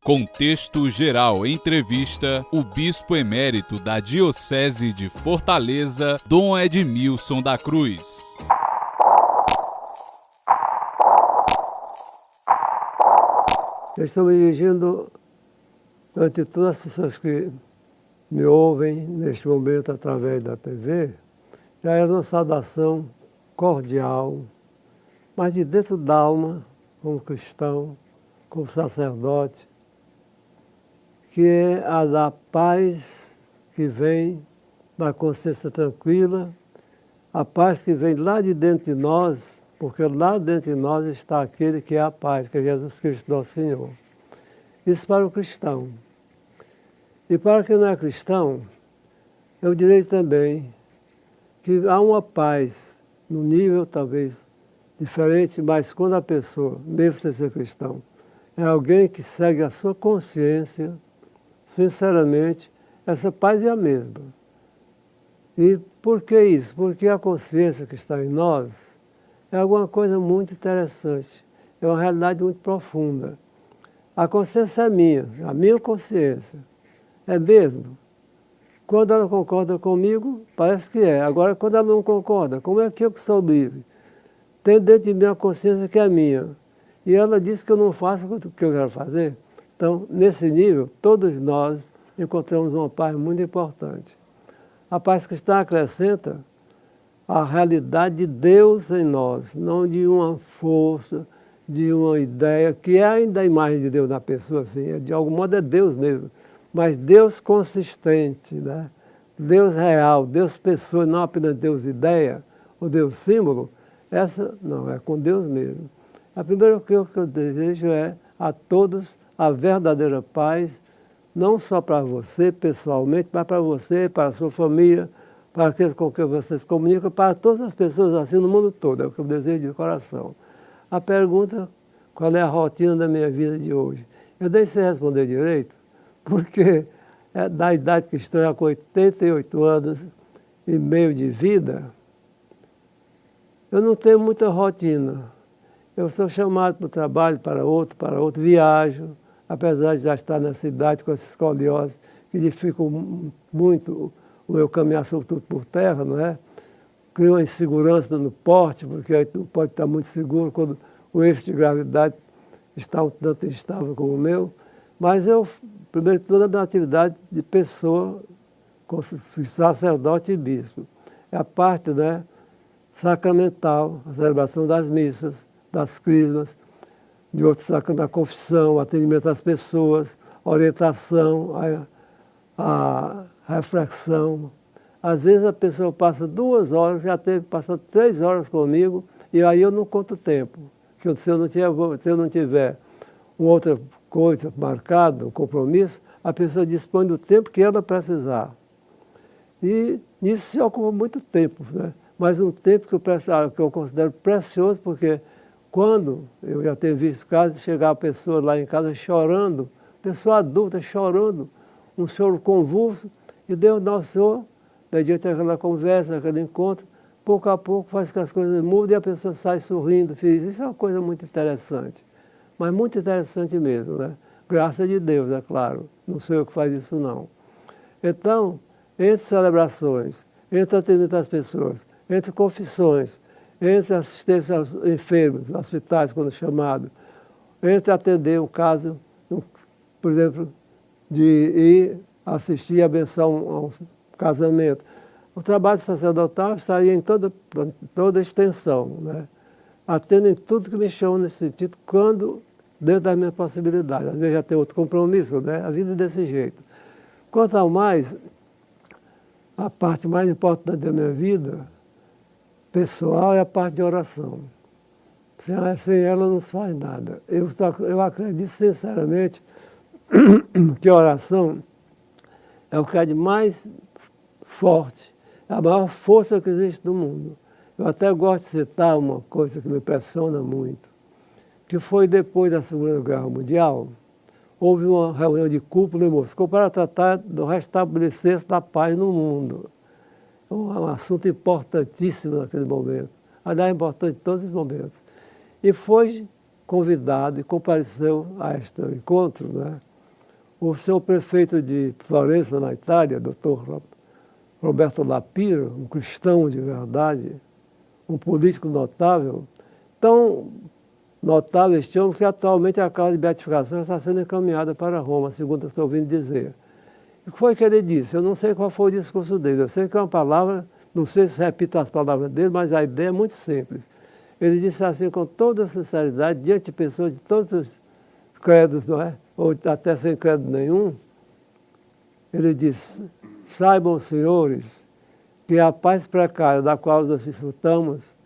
Contexto Geral entrevista o Bispo Emérito da Diocese de Fortaleza, Dom Edmilson da Cruz. Eu estou me dirigindo ante todas as pessoas que me ouvem neste momento através da TV, já era uma saudação cordial, mas de dentro da alma, como cristão, como sacerdote, que é a da paz que vem da consciência tranquila, a paz que vem lá de dentro de nós, porque lá dentro de nós está aquele que é a paz, que é Jesus Cristo, nosso Senhor. Isso para o cristão. E para quem não é cristão, eu direi também que há uma paz, num nível talvez diferente, mas quando a pessoa, mesmo sem ser cristão, é alguém que segue a sua consciência, sinceramente, essa paz é a mesma. E por que isso? Porque a consciência que está em nós é alguma coisa muito interessante, é uma realidade muito profunda. A consciência é minha, a minha consciência. É mesmo? Quando ela concorda comigo, parece que é. Agora, quando ela não concorda, como é que eu que sou livre? Tem dentro de mim a consciência que é minha. E ela diz que eu não faço o que eu quero fazer. Então, nesse nível, todos nós encontramos uma paz muito importante. A paz cristã acrescenta a realidade de Deus em nós, não de uma força, de uma ideia, que é ainda a imagem de Deus na pessoa, assim, de algum modo é Deus mesmo, mas Deus consistente, né? Deus real, Deus pessoa, não apenas Deus ideia, ou Deus símbolo, essa não, é com Deus mesmo. A primeira coisa que eu desejo é a todos a verdadeira paz, não só para você pessoalmente, mas para você, para a sua família, para aqueles com quem você se comunica, para todas as pessoas assim no mundo todo, é o que eu desejo de coração. A pergunta, qual é a rotina da minha vida de hoje? Eu nem sei responder direito, porque da idade que estou, com 88 anos e meio de vida, eu não tenho muita rotina. Eu sou chamado para o trabalho, para outro, viajo, apesar de já estar na cidade com essa escoliose, que dificulta muito o meu caminhar, sobretudo por terra, não é? Cria uma insegurança no porte, porque aí não pode estar muito seguro quando o eixo de gravidade está um tanto instável como o meu. Mas eu, primeiro de tudo, a minha atividade de pessoa, como sacerdote e bispo. É a parte, né, sacramental, a celebração das missas, das crismas, de outros sacramentos, a confissão, atendimento às pessoas, orientação, a reflexão. Às vezes a pessoa passa 2 horas, já teve passado 3 horas comigo, e aí eu não conto o tempo. Se eu não tiver uma outra coisa marcada, um compromisso, a pessoa dispõe do tempo que ela precisar. E nisso se ocupa muito tempo, né? Mas um tempo que eu considero precioso, porque quando eu já tenho visto casos de chegar a pessoa lá em casa chorando, pessoa adulta chorando, um choro convulso, e Deus nosso Senhor, mediante aquela conversa, aquele encontro, pouco a pouco faz que as coisas mudem e a pessoa sai sorrindo, feliz. Isso é uma coisa muito interessante, mas muito interessante mesmo, né? Graça de Deus, é claro, não sou eu que faço isso não. Então, entre celebrações, entre atendimento às pessoas, entre confissões, entre assistência aos enfermos, hospitais quando chamado, entre atender um caso, por exemplo, de ir assistir e abençoar um casamento. O trabalho sacerdotal estaria em toda a extensão, né? Atendo em tudo que me chama nesse sentido, quando dentro das minhas possibilidades. Às vezes já tem outro compromisso, né? A vida é desse jeito. Quanto ao mais, a parte mais importante da minha vida pessoal é a parte de oração. Sem ela não se faz nada. Eu acredito sinceramente que a oração é o que é de mais forte, é a maior força que existe no mundo. Eu até gosto de citar uma coisa que me impressiona muito, que foi depois da Segunda Guerra Mundial, houve uma reunião de cúpula em Moscou para tratar do restabelecer da paz no mundo. Um assunto importantíssimo naquele momento, aliás, importante em todos os momentos. E foi convidado e compareceu a este encontro, né, O seu prefeito de Florença, na Itália, doutor Roberto Lapiro, um cristão de verdade, um político notável, tão notável este homem que atualmente a causa de beatificação está sendo encaminhada para Roma, segundo eu estou ouvindo dizer. O que foi que ele disse? Eu não sei qual foi o discurso dele, eu sei que é uma palavra, não sei se repito as palavras dele, mas a ideia é muito simples. Ele disse assim, com toda sinceridade, diante de pessoas de todos os credos, não é? Ou até sem credo nenhum, ele disse, saibam, senhores, que a paz precária da qual nós desfrutamos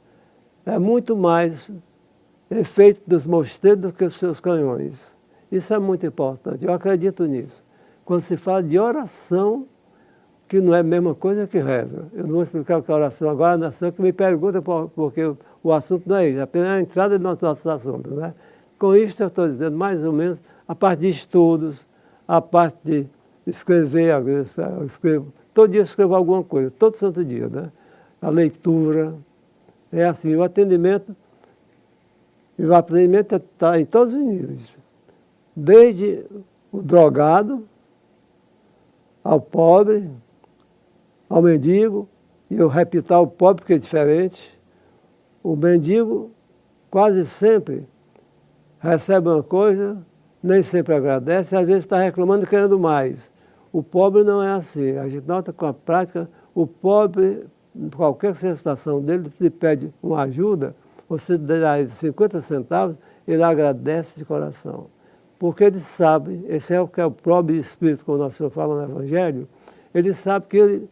é muito mais efeito dos mosteiros do que os seus canhões. Isso é muito importante, eu acredito nisso. Quando se fala de oração, que não é a mesma coisa que reza. Eu não vou explicar o que é oração agora, a nação que me pergunta, porque o assunto não é isso, é apenas a entrada dos nossos assuntos, né? Com isso eu estou dizendo mais ou menos a parte de estudos, a parte de escrever, eu escrevo, todo dia eu escrevo alguma coisa, todo santo dia, né? A leitura, é assim, o atendimento está em todos os níveis, desde o drogado, ao pobre, ao mendigo, e eu repito ao pobre porque é diferente. O mendigo quase sempre recebe uma coisa, nem sempre agradece, e às vezes está reclamando e querendo mais. O pobre não é assim. A gente nota com a prática, o pobre, qualquer situação dele, se pede uma ajuda, você dá 50 centavos, ele agradece de coração. Porque ele sabe, esse é o que é o próprio espírito, como o nosso Senhor fala no Evangelho, ele sabe que ele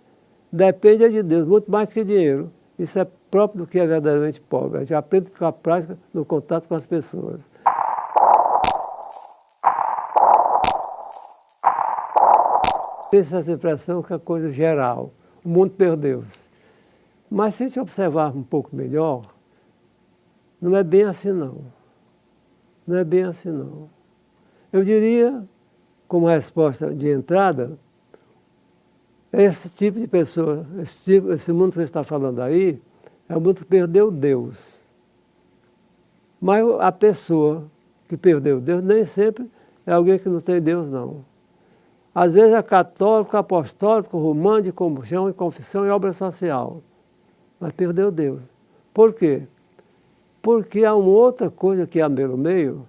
depende de Deus, muito mais que dinheiro. Isso é próprio do que é verdadeiramente pobre. A gente aprende com a prática, no contato com as pessoas. Essa impressão que é coisa geral. O mundo perdeu-se. Mas se a gente observar um pouco melhor, não é bem assim não. Não é bem assim não. Eu diria, como resposta de entrada, esse tipo de pessoa, esse mundo que você está falando aí, é um mundo que perdeu Deus. Mas a pessoa que perdeu Deus nem sempre é alguém que não tem Deus, não. Às vezes é católico, apostólico, romano, de comunhão e confissão e obra social. Mas perdeu Deus. Por quê? Porque há uma outra coisa que há pelo meio,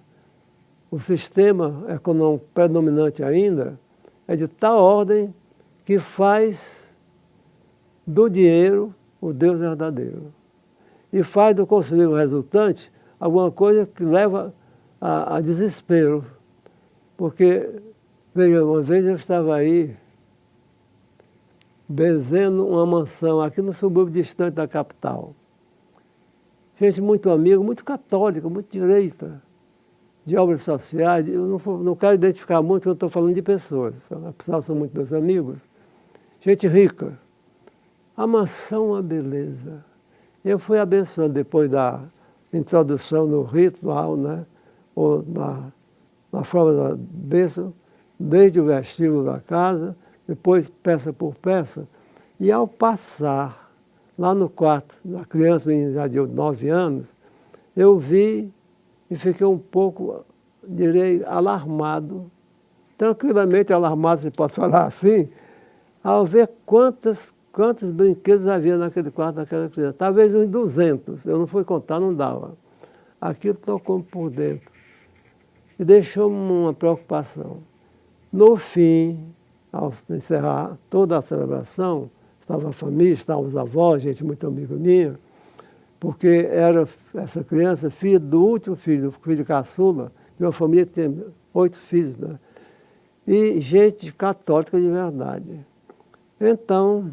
o sistema econômico predominante ainda é de tal ordem que faz do dinheiro o Deus verdadeiro. E faz do consumível resultante alguma coisa que leva a desespero. Porque, veja, uma vez eu estava aí benzendo uma mansão aqui no subúrbio distante da capital. Gente muito amiga, muito católica, muito direita, de obras sociais. Eu não quero identificar muito, eu estou falando de pessoas. Afinal, são muito meus amigos. Gente rica. A mansão é uma beleza. Eu fui abençoando depois da introdução no ritual, né? Ou na forma da bênção, desde o vestíbulo da casa, depois peça por peça. E ao passar lá no quarto da criança, menina já de 9 anos, eu vi e fiquei um pouco, direi, alarmado, tranquilamente alarmado, se pode falar assim, ao ver quantos brinquedos havia naquele quarto daquela criança. Talvez uns 200, eu não fui contar, não dava. Aquilo tocou por dentro e deixou-me uma preocupação. No fim, ao encerrar toda a celebração, estava a família, estavam os avós, gente muito amiga minha, porque era essa criança filha do último filho, o filho caçula, de uma família que tem 8 filhos, né? E gente católica de verdade. Então,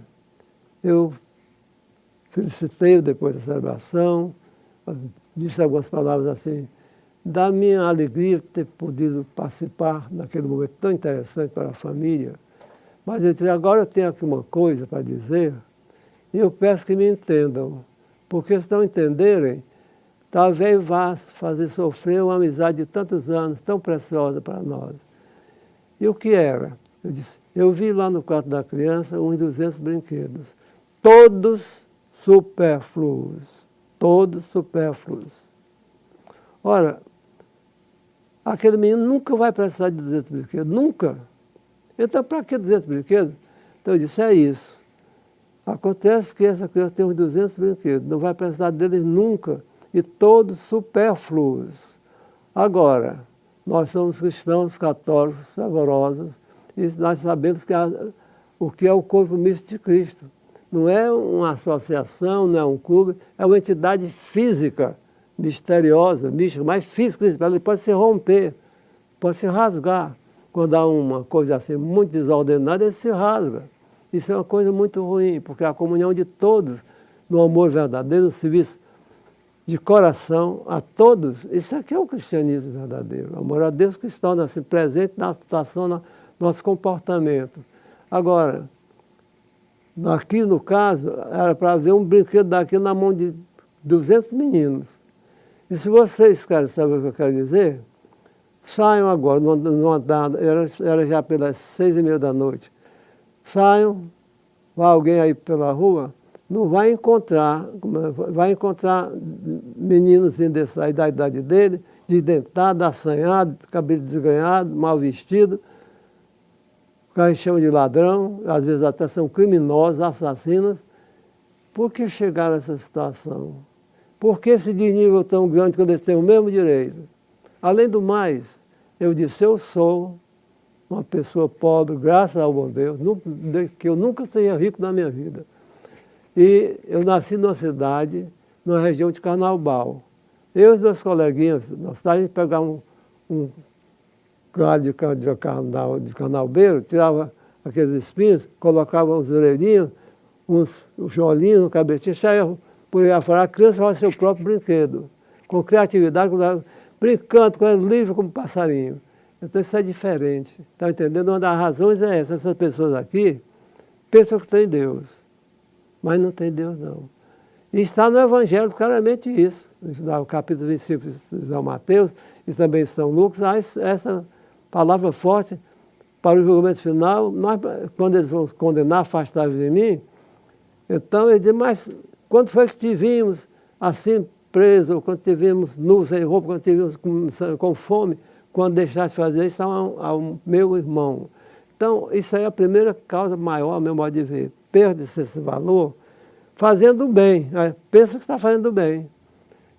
eu felicitei-o depois da celebração, disse algumas palavras assim, da minha alegria de ter podido participar naquele momento tão interessante para a família. Mas eu disse, agora eu tenho aqui uma coisa para dizer, e eu peço que me entendam, porque se não entenderem, talvez vá fazer sofrer uma amizade de tantos anos, tão preciosa para nós. E o que era? Eu disse, eu vi lá no quarto da criança uns 200 brinquedos, todos supérfluos, todos supérfluos. Ora, aquele menino nunca vai precisar de 200 brinquedos, nunca. Então, para que 200 brinquedos? Então, eu disse, é isso. Acontece que essa criança tem uns 200 brinquedos, não vai precisar deles nunca, e todos supérfluos. Agora, nós somos cristãos católicos fervorosos, e nós sabemos que o que é o corpo misto de Cristo. Não é uma associação, não é um clube, é uma entidade física, misteriosa, mística, mas física, ele pode se romper, pode se rasgar. Quando há uma coisa assim muito desordenada, ele se rasga. Isso é uma coisa muito ruim, porque a comunhão de todos, no amor verdadeiro, no serviço de coração a todos, isso aqui é o cristianismo verdadeiro. O amor a Deus que se torna assim, presente na situação, no nosso comportamento. Agora, aqui no caso, era para ver um brinquedo daqui na mão de 200 meninos. E se vocês querem saber o que eu quero dizer, saiam agora, era já pelas 6h30 da noite. Saiam, vai alguém aí pela rua, não vai encontrar meninos da idade dele, desdentado, assanhado, cabelo desganhado, mal vestido, que a gente chama de ladrão, às vezes até são criminosos, assassinos. Por que chegaram a essa situação? Por que esse desnível tão grande quando eles têm o mesmo direito? Além do mais, eu disse, eu sou uma pessoa pobre, graças ao bom Deus, que eu nunca seja rico na minha vida. E eu nasci numa cidade, numa região de Carnaubal. Eu e os meus coleguinhas, na cidade, a gente pegava um galho de carnaubeiro, tirava aqueles espinhos, colocava uns orelhinhos, uns jolinhos no cabecinho, saia por aí afora, a criança faz seu próprio brinquedo, com criatividade, brincando, com ele livre como passarinho. Então isso é diferente, está entendendo? Uma das razões é essa, essas pessoas aqui pensam que tem Deus, mas não tem Deus não. E está no Evangelho claramente isso, no capítulo 25 de São Mateus e também São Lucas, há essa palavra forte para o julgamento final, quando eles vão condenar, afastar-vos de mim, então ele diz, mas quando foi que te vimos assim preso, ou quando te vimos nu, sem roupa, quando te vimos com fome, quando deixaste fazer isso ao meu irmão. Então, isso aí é a primeira causa maior, a meu modo de ver. Perde-se esse valor fazendo bem. Pensa que está fazendo bem.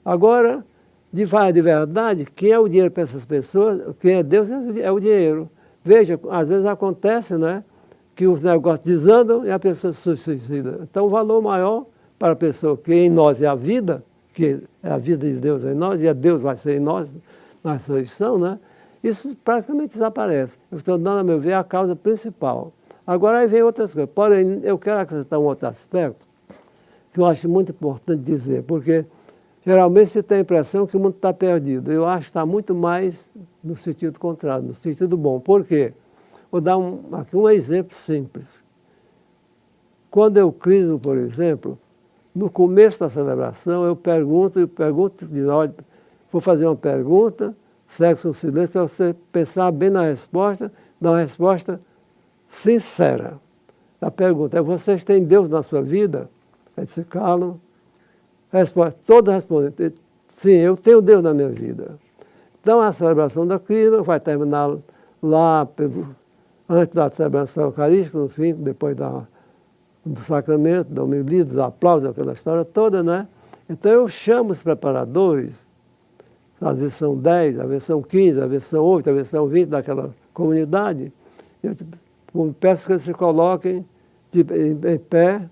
Agora, de verdade, quem é o dinheiro para essas pessoas, quem é Deus é o dinheiro. Veja, às vezes acontece, né, que os negócios desandam e a pessoa se suicida. Então, o valor maior para a pessoa que em nós é a vida, que é a vida de Deus em nós, e a Deus vai ser em nós, na ressurreição, né? Isso praticamente desaparece. Eu estou dando, a meu ver, a causa principal. Agora aí vem outras coisas. Porém, eu quero acrescentar um outro aspecto que eu acho muito importante dizer, porque geralmente se tem a impressão que o mundo está perdido. Eu acho que está muito mais no sentido contrário, no sentido bom. Por quê? Vou dar aqui um exemplo simples. Quando eu crismo, por exemplo, no começo da celebração, eu pergunto, diz, olha, vou fazer uma pergunta, segue um silêncio para você pensar bem na resposta, dar uma resposta sincera. A pergunta é, vocês têm Deus na sua vida? Aí se calam. Resposta, todos respondem, sim, eu tenho Deus na minha vida. Então a celebração da Crisma vai terminar lá, antes da celebração eucarística, no fim, depois do sacramento, da homilia, dos aplausos, aquela história toda, né? Então eu chamo os preparadores, às vezes são 10, às vezes são 15, às vezes são 8, às vezes são 20 daquela comunidade. Eu peço que eles se coloquem em pé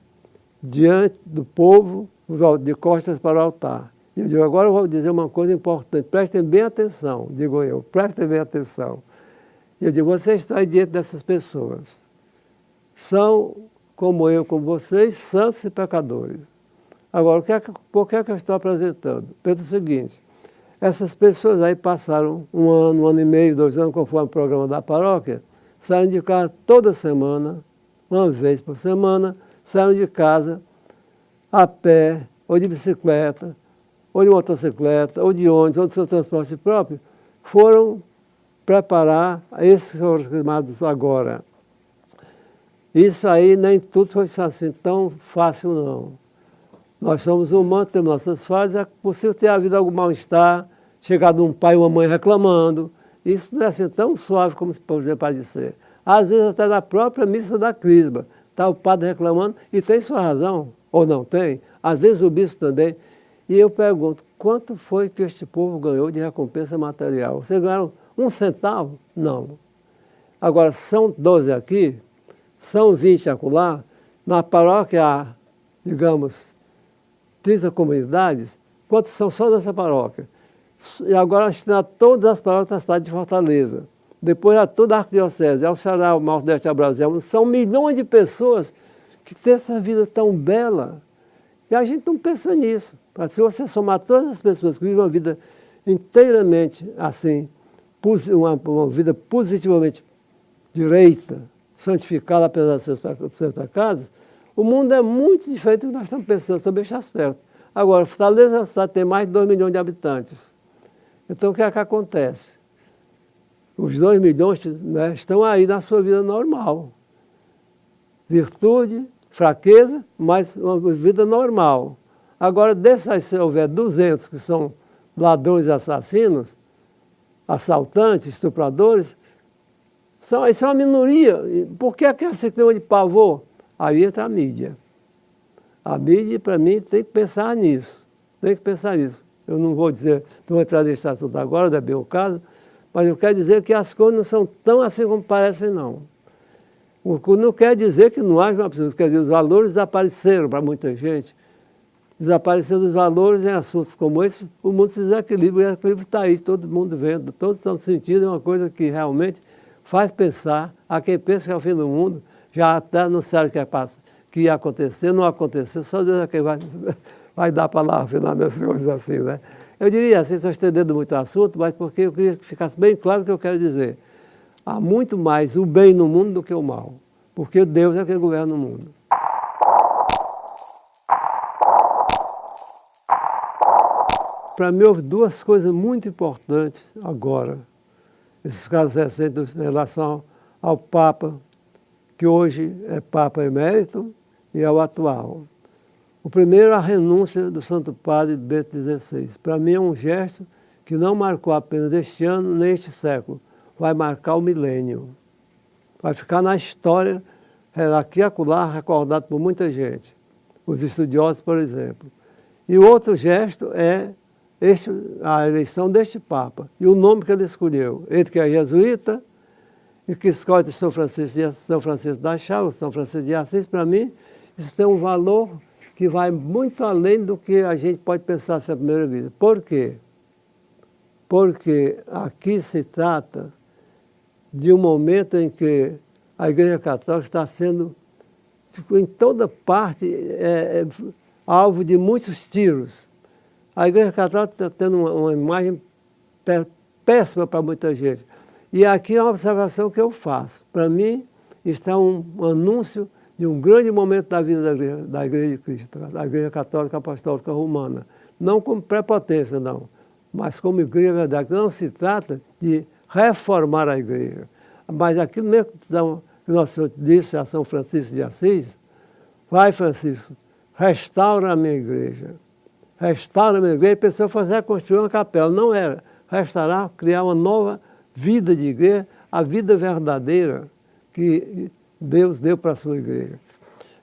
diante do povo, de costas para o altar. E eu digo, agora eu vou dizer uma coisa importante, prestem bem atenção, digo eu, prestem bem atenção. E eu digo, vocês estão aí diante dessas pessoas. São, como eu, como vocês, santos e pecadores. Agora, por que é que eu estou apresentando? Pelo seguinte, essas pessoas aí passaram um ano e meio, 2 anos, conforme o programa da paróquia, saem de casa toda semana, uma vez por semana, saem de casa a pé, ou de bicicleta, ou de motocicleta, ou de ônibus, ou de seu transporte próprio, foram preparar esses que foram chamados agora. Isso aí nem tudo foi assim tão fácil, não. Nós somos humanos, temos nossas falhas, é possível ter havido algum mal-estar, chegar de um pai ou uma mãe reclamando, Isso não é assim tão suave como se pode ser. Às vezes até na própria missa da Crisma, está o padre reclamando, e tem sua razão, ou não tem, às vezes o bispo também. E eu pergunto, quanto foi que este povo ganhou de recompensa material? Vocês ganharam 1 centavo? Não. Agora, são 12 aqui, são 20 acolá, na paróquia há, digamos, 30 comunidades, quantos são só dessa paróquia? E agora a gente tem todas as paróquias da cidade de Fortaleza. Depois a toda a arquidiocese, ao Ceará, ao Nordeste, ao Brasil. São milhões de pessoas que têm essa vida tão bela. E a gente não pensa nisso. Se você somar todas as pessoas que vivem uma vida inteiramente assim, uma vida positivamente direita, santificada apesar dos seus pecados, o mundo é muito diferente do que nós estamos pensando sobre este aspecto. Agora, Fortaleza tem mais de 2 milhões de habitantes. Então, o que é que acontece? Os 2 milhões, né, estão aí na sua vida normal. Virtude, fraqueza, mas uma vida normal. Agora, desses aí, se houver 200 que são ladrões e assassinos, assaltantes, estupradores, isso é uma minoria. Por que esse clima de pavor? Aí entra a mídia. A mídia, para mim, tem que pensar nisso. Tem que pensar nisso. Eu não vou dizer, não vou entrar nesse assunto agora, não é bem o caso, mas eu quero dizer que as coisas não são tão assim como parecem, não. O que não quer dizer que não haja uma pessoa, quer dizer, os valores desapareceram para muita gente. Desaparecendo os valores em assuntos como esse, o mundo se desequilibra, e o equilíbrio está aí, todo mundo vendo, todos estão sentindo, é uma coisa que realmente faz pensar, a quem pensa que é o fim do mundo, já até anunciaram que ia acontecer, não acontecer, só Deus é quem vai dar a palavra final nessas coisas assim, né? Eu diria assim, estou estendendo muito o assunto, mas porque eu queria que ficasse bem claro o que eu quero dizer. Há muito mais o bem no mundo do que o mal, porque Deus é quem governa o mundo. Para mim, houve 2 coisas muito importantes agora, esses casos recentes em relação ao Papa, que hoje é Papa emérito, e ao atual. O primeiro, a renúncia do Santo Padre Bento XVI. Para mim é um gesto que não marcou apenas este ano, nem este século, vai marcar o milênio. Vai ficar na história, aqui e acolá, recordado por muita gente, os estudiosos, por exemplo. E o outro gesto é a eleição deste Papa e o nome que ele escolheu. Ele que é jesuíta e que escolhe São Francisco da Chagas, São Francisco de Assis, para mim, isso tem um valor que vai muito além do que a gente pode pensar ser a primeira vida. Por quê? Porque aqui se trata de um momento em que a Igreja Católica está sendo, em toda parte, alvo de muitos tiros. A Igreja Católica está tendo uma imagem péssima para muita gente. E aqui é uma observação que eu faço. Para mim, está um anúncio de um grande momento da vida da Igreja de Cristo, da Igreja Católica Apostólica Romana. Não como prepotência, não, mas como igreja verdade. Não se trata de reformar a igreja, mas aquilo mesmo que Nosso Senhor disse a São Francisco de Assis: vai, Francisco, restaura a minha igreja. Restaura a minha igreja, e a pessoa foi reconstruir uma capela. Não era restaurar, criar uma nova vida de igreja, a vida verdadeira que Deus deu para a sua igreja.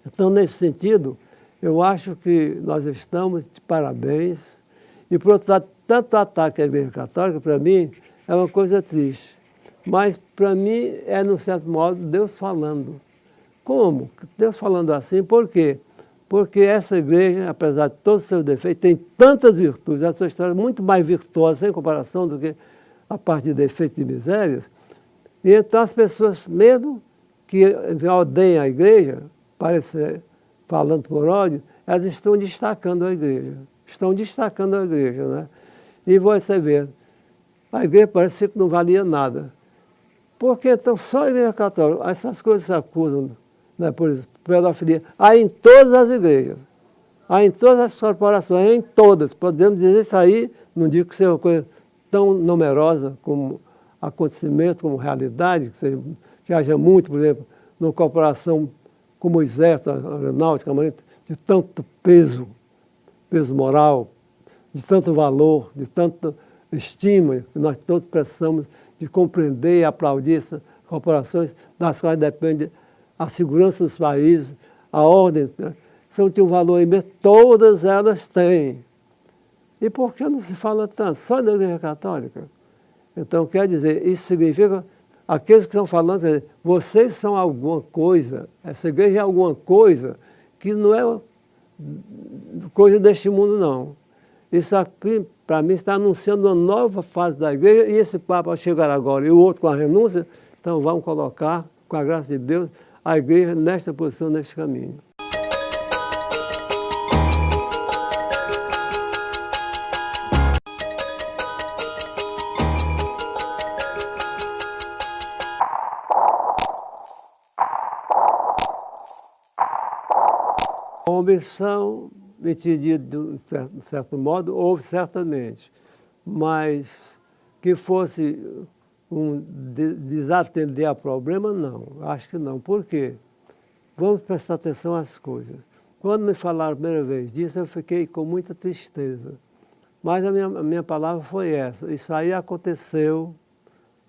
Então, nesse sentido, eu acho que nós estamos de parabéns. E, por outro lado, tanto ataque à Igreja Católica, para mim, é uma coisa triste. Mas, para mim, é, num certo modo, Deus falando. Como? Deus falando assim, por quê? Porque essa igreja, apesar de todos os seus defeitos, tem tantas virtudes, a sua história é muito mais virtuosa, sem comparação, do que a parte de defeitos e de misérias. E então as pessoas, mesmo que odeiam a igreja, parece falando por ódio, elas estão destacando a igreja. Estão destacando a igreja, né? E você vê, a igreja parece que não valia nada. Porque então só a Igreja Católica, essas coisas se acusam, né, por exemplo, pedofilia, há em todas as igrejas, há em todas as corporações, há em todas. Podemos dizer isso aí, não digo que seja uma coisa tão numerosa como acontecimento, como realidade, que haja muito, por exemplo, numa corporação como o Exército, a Aeronáutica, a Marinha, de tanto peso moral, de tanto valor, de tanta estima, que nós todos precisamos de compreender e aplaudir essas corporações das quais depende a segurança dos países, a ordem, né? São de um valor imenso, todas elas têm. E por que não se fala tanto? Só na Igreja Católica. Então, quer dizer, isso significa, aqueles que estão falando, quer dizer, vocês são alguma coisa, essa igreja é alguma coisa que não é coisa deste mundo, não. Isso aqui, para mim, está anunciando uma nova fase da igreja, e esse Papa, ao chegar agora, e o outro com a renúncia, então vamos colocar, com a graça de Deus, a igreja nesta posição, neste caminho. A omissão, entendida de um certo modo, houve certamente, mas que fosse desatender a problema, não, acho que não. Por quê? Vamos prestar atenção às coisas. Quando me falaram a primeira vez disso, eu fiquei com muita tristeza. Mas a minha palavra foi essa, isso aí aconteceu,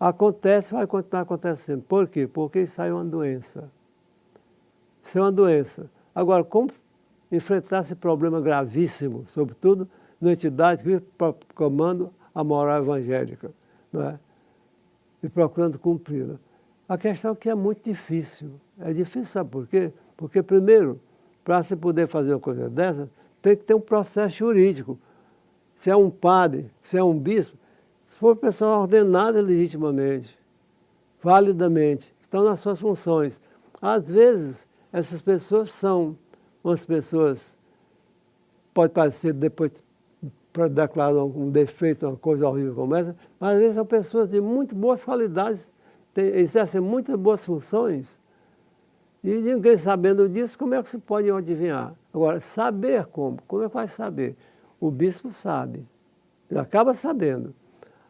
acontece e vai continuar acontecendo. Por quê? Porque isso aí é uma doença. Isso é uma doença. Agora, como enfrentar esse problema gravíssimo, sobretudo na entidade que vive proclamando a moral evangélica, não é? E procurando cumpri-la. A questão é que é muito difícil. É difícil, sabe por quê? Porque, primeiro, para se poder fazer uma coisa dessa, tem que ter um processo jurídico. Se é um padre, se é um bispo, se for pessoa ordenada legitimamente, validamente, estão nas suas funções. Às vezes, essas pessoas são umas pessoas, pode parecer depois para declarar um defeito, uma coisa horrível como essa, mas às vezes são pessoas de muito boas qualidades, exercem muitas boas funções, e ninguém sabendo disso, como é que se pode adivinhar? Agora, saber como é que vai saber? O bispo sabe, ele acaba sabendo.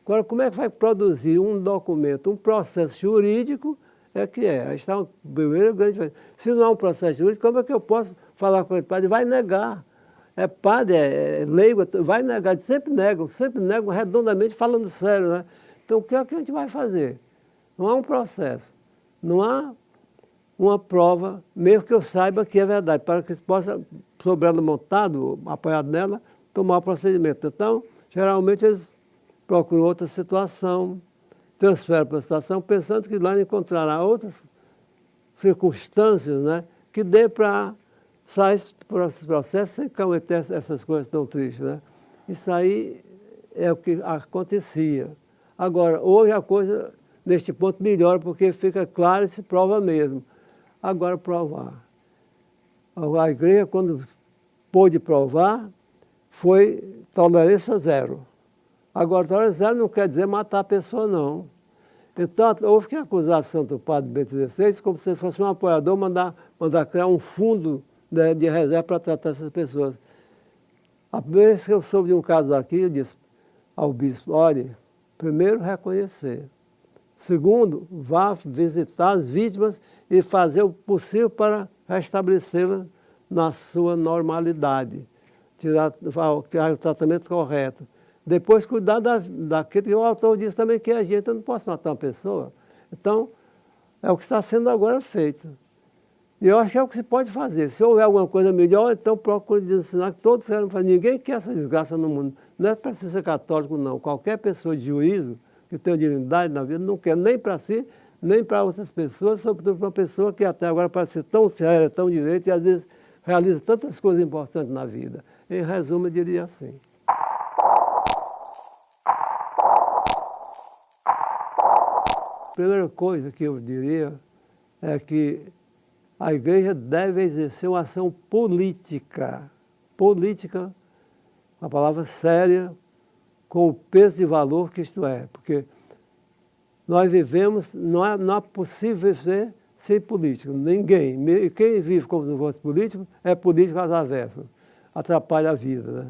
Agora, como é que vai produzir um documento, um processo jurídico, é que é. Aí está o primeiro grande. Se não há um processo jurídico, como é que eu posso falar com ele? Padre, vai negar. É padre, é leigo, vai negar. Sempre negam redondamente, falando sério, né? Então, o que é que a gente vai fazer? Não há um processo, não há uma prova, mesmo que eu saiba que é verdade, para que se possa, sobre ela montado, apoiado nela, tomar o procedimento. Então, geralmente eles procuram outra situação, transferem para a situação, pensando que lá encontrará outras circunstâncias, né, que dê para sair por esse processo sem cometer essas coisas tão tristes, né? Isso aí é o que acontecia. Agora, hoje a coisa, neste ponto, melhora, porque fica claro e se prova mesmo. Agora, provar. A igreja, quando pôde provar, foi tolerância zero. Agora, tolerância zero não quer dizer matar a pessoa, não. Então, houve que acusar o Santo Padre Bento XVI como se fosse um apoiador, mandar criar um fundo, né, de reserva para tratar essas pessoas. A primeira vez que eu soube de um caso aqui, eu disse ao bispo, olha, primeiro reconhecer. Segundo, vá visitar as vítimas e fazer o possível para restabelecê-las na sua normalidade, tirar o tratamento correto. Depois, cuidar daquilo que o autor disse também, que a gente não pode matar uma pessoa. Então, é o que está sendo agora feito. E eu acho que é o que se pode fazer. Se houver alguma coisa melhor, então procure ensinar que todos querem fazer. Ninguém quer essa desgraça no mundo. Não é para ser católico, não. Qualquer pessoa de juízo, que tem dignidade na vida, não quer nem para si, nem para outras pessoas, sobretudo para uma pessoa que até agora parece ser tão séria, tão direita, e às vezes realiza tantas coisas importantes na vida. Em resumo, eu diria assim. A primeira coisa que eu diria é que a igreja deve exercer uma ação política. Política, uma palavra séria, com o peso de valor que isto é. Porque nós vivemos, não é possível viver sem política. Ninguém. E quem vive como se fosse político, é político às avessas. Atrapalha a vida, né?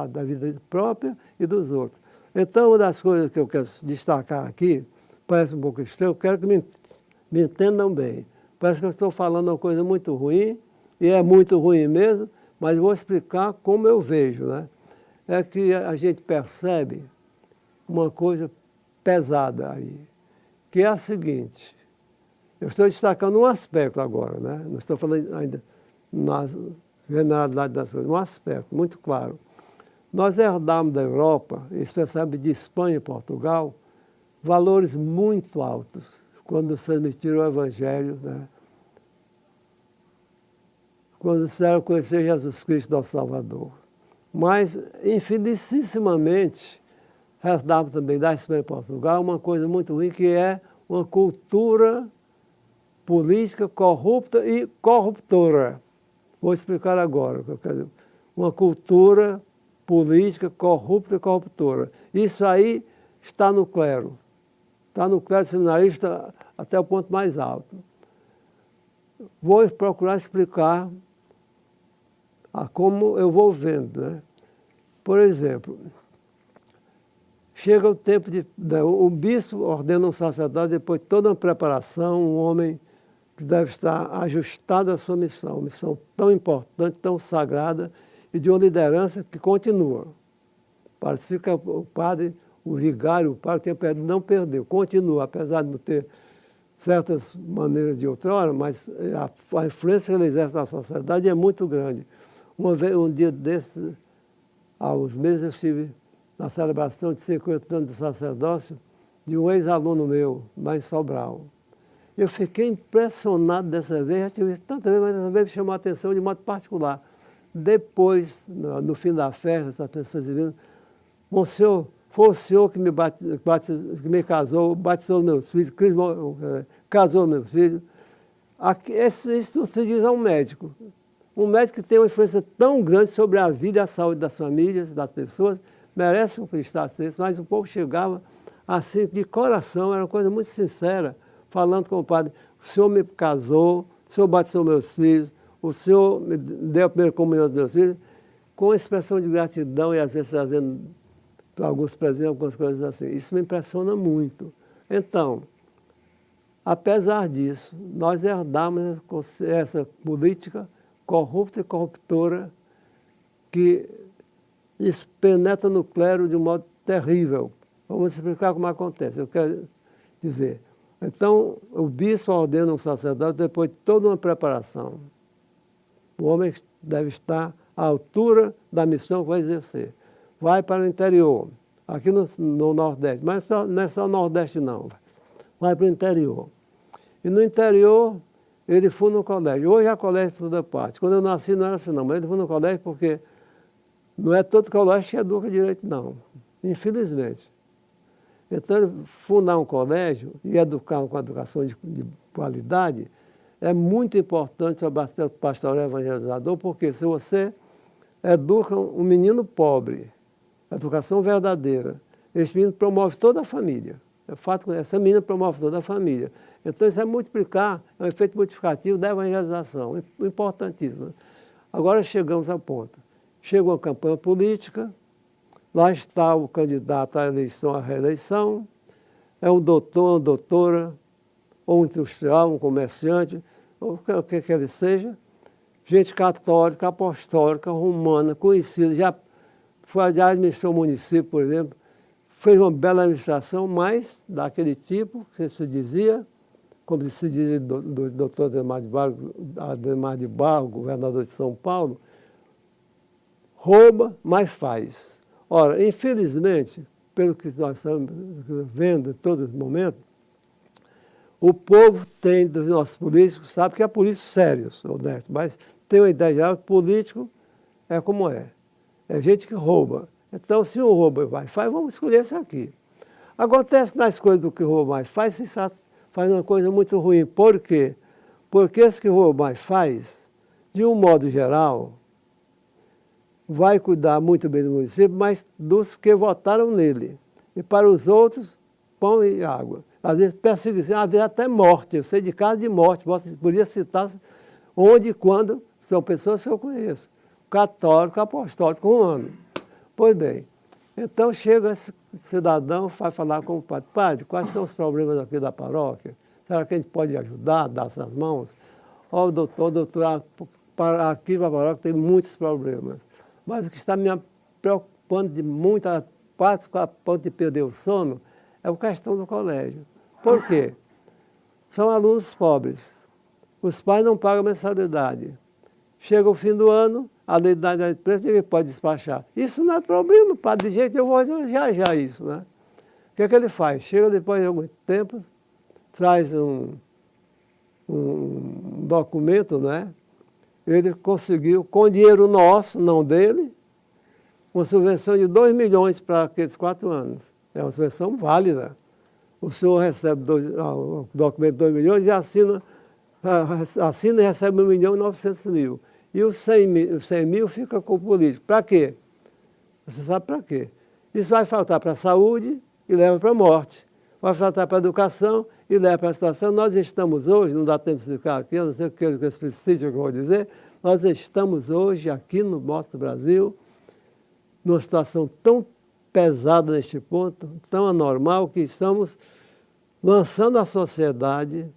Da vida própria e dos outros. Então, uma das coisas que eu quero destacar aqui, parece um pouco estranho, eu quero que me entendam bem. Parece que eu estou falando uma coisa muito ruim, e é muito ruim mesmo, mas vou explicar como eu vejo, né? É que a gente percebe uma coisa pesada aí, que é a seguinte. Eu estou destacando um aspecto agora, né? Não estou falando ainda na generalidade das coisas, um aspecto muito claro. Nós herdamos da Europa, especialmente de Espanha e Portugal, valores muito altos quando se transmitiram o Evangelho, né? Quando fizeram conhecer Jesus Cristo, nosso Salvador. Mas, infelicissimamente, herdamos também da Espanha e Portugal uma coisa muito ruim, que é uma cultura política corrupta e corruptora. Vou explicar agora o que eu quero dizer. Uma cultura política corrupta e corruptora. Isso aí está no clero. Está no clero seminarista até o ponto mais alto. Vou procurar explicar como eu vou vendo, né? Por exemplo, chega o tempo o bispo ordena um sacerdote, depois de toda uma preparação, um homem que deve estar ajustado à sua missão, uma missão tão importante, tão sagrada, e de uma liderança que continua. Parece que o padre, o vigário, o padre tinha perdido, não perdeu, continua, apesar de não ter certas maneiras de outrora, mas a influência que ele exerce na sociedade é muito grande. Um dia desses, há uns meses, eu estive na celebração de 50 anos de sacerdócio de um ex-aluno meu, lá em Sobral. Eu fiquei impressionado dessa vez, já tive tanta vez, mas dessa vez me chamou a atenção de modo particular. Depois, no fim da festa, essas pessoas dizendo, Monsenhor, foi o senhor que me casou, batizou meus filhos, casou meus filhos. Isso não se diz a um médico. Um médico que tem uma influência tão grande sobre a vida e a saúde das famílias, das pessoas, merece conquistar isso, mas o povo chegava assim, de coração, era uma coisa muito sincera, falando com o padre, o senhor me casou, o senhor batizou meus filhos, o senhor me deu a primeira comunhão aos meus filhos, com expressão de gratidão e às vezes trazendo alguns presentes, algumas coisas assim. Isso me impressiona muito. Então, apesar disso, nós herdamos essa política corrupta e corruptora que isso penetra no clero de um modo terrível. Vamos explicar como acontece. Eu quero dizer, então, o bispo ordena um sacerdote depois de toda uma preparação. O homem deve estar à altura da missão que vai exercer. Vai para o interior, aqui no Nordeste, mas não é só o Nordeste não. Vai para o interior. E no interior, ele funda um colégio. Hoje há colégio por toda parte. Quando eu nasci não era assim não, mas ele funda um colégio porque não é todo colégio que educa direito não, infelizmente. Então, ele fundar um colégio e educar com educação de qualidade é muito importante para o aspecto pastoral evangelizador, porque se você educa um menino pobre, educação verdadeira, esse menino promove toda a família. É fato que essa menina promove toda a família. Então, isso é multiplicar, é um efeito multiplicativo da evangelização, importantíssimo. Agora chegamos ao ponto. Chega uma campanha política, lá está o candidato à eleição, à reeleição, é um doutor, uma doutora, ou um industrial, um comerciante, ou o que ele seja, gente católica, apostólica, romana, conhecida, já administrou o município, por exemplo, fez uma bela administração, mas daquele tipo que se dizia, como se dizia do doutor Ademar de Barro, governador de São Paulo, rouba, mas faz. Ora, infelizmente, pelo que nós estamos vendo em todo momento, o povo tem, dos nossos políticos, sabe que é político sério, honesto, mas tem uma ideia geral que político é como é. É gente que rouba. Então, se um rouba vai faz, vamos escolher esse aqui. Acontece que na escolha do que rouba mais faz, se faz uma coisa muito ruim. Por quê? Porque esse que rouba mais faz, de um modo geral, vai cuidar muito bem do município, mas dos que votaram nele. E para os outros, pão e água. Às vezes perseguição, às vezes até morte. Eu sei de casos de morte, podia citar onde e quando, são pessoas que eu conheço. Católico, apostólico, romano. Pois bem, então chega esse cidadão, vai falar com o padre. Padre, quais são os problemas aqui da paróquia? Será que a gente pode ajudar, dar essas mãos? Ó, doutor, aqui na paróquia tem muitos problemas. Mas o que está me preocupando de muito, a ponto de perder o sono, é a questão do colégio. Por quê? São alunos pobres. Os pais não pagam mensalidade. Chega o fim do ano, a lei de preço, ninguém pode despachar. Isso não é problema, padre, de jeito eu vou já isso, né? O que é que ele faz? Chega depois de alguns tempos, traz um documento, né? Ele conseguiu, com dinheiro nosso, não dele, uma subvenção de 2 milhões para aqueles 4 anos. É uma subvenção válida. O senhor recebe o documento de 2 milhões e assina e recebe 1.900.000. E os 100 mil fica com o político. Para quê? Você sabe para quê? Isso vai faltar para a saúde e leva para a morte. Vai faltar para a educação e leva para a situação. Nós estamos hoje, não dá tempo de ficar aqui, eu não sei o que eu preciso que eu vou dizer, nós estamos hoje aqui no nosso Brasil, numa situação tão pesada neste ponto, tão anormal, que estamos lançando à sociedade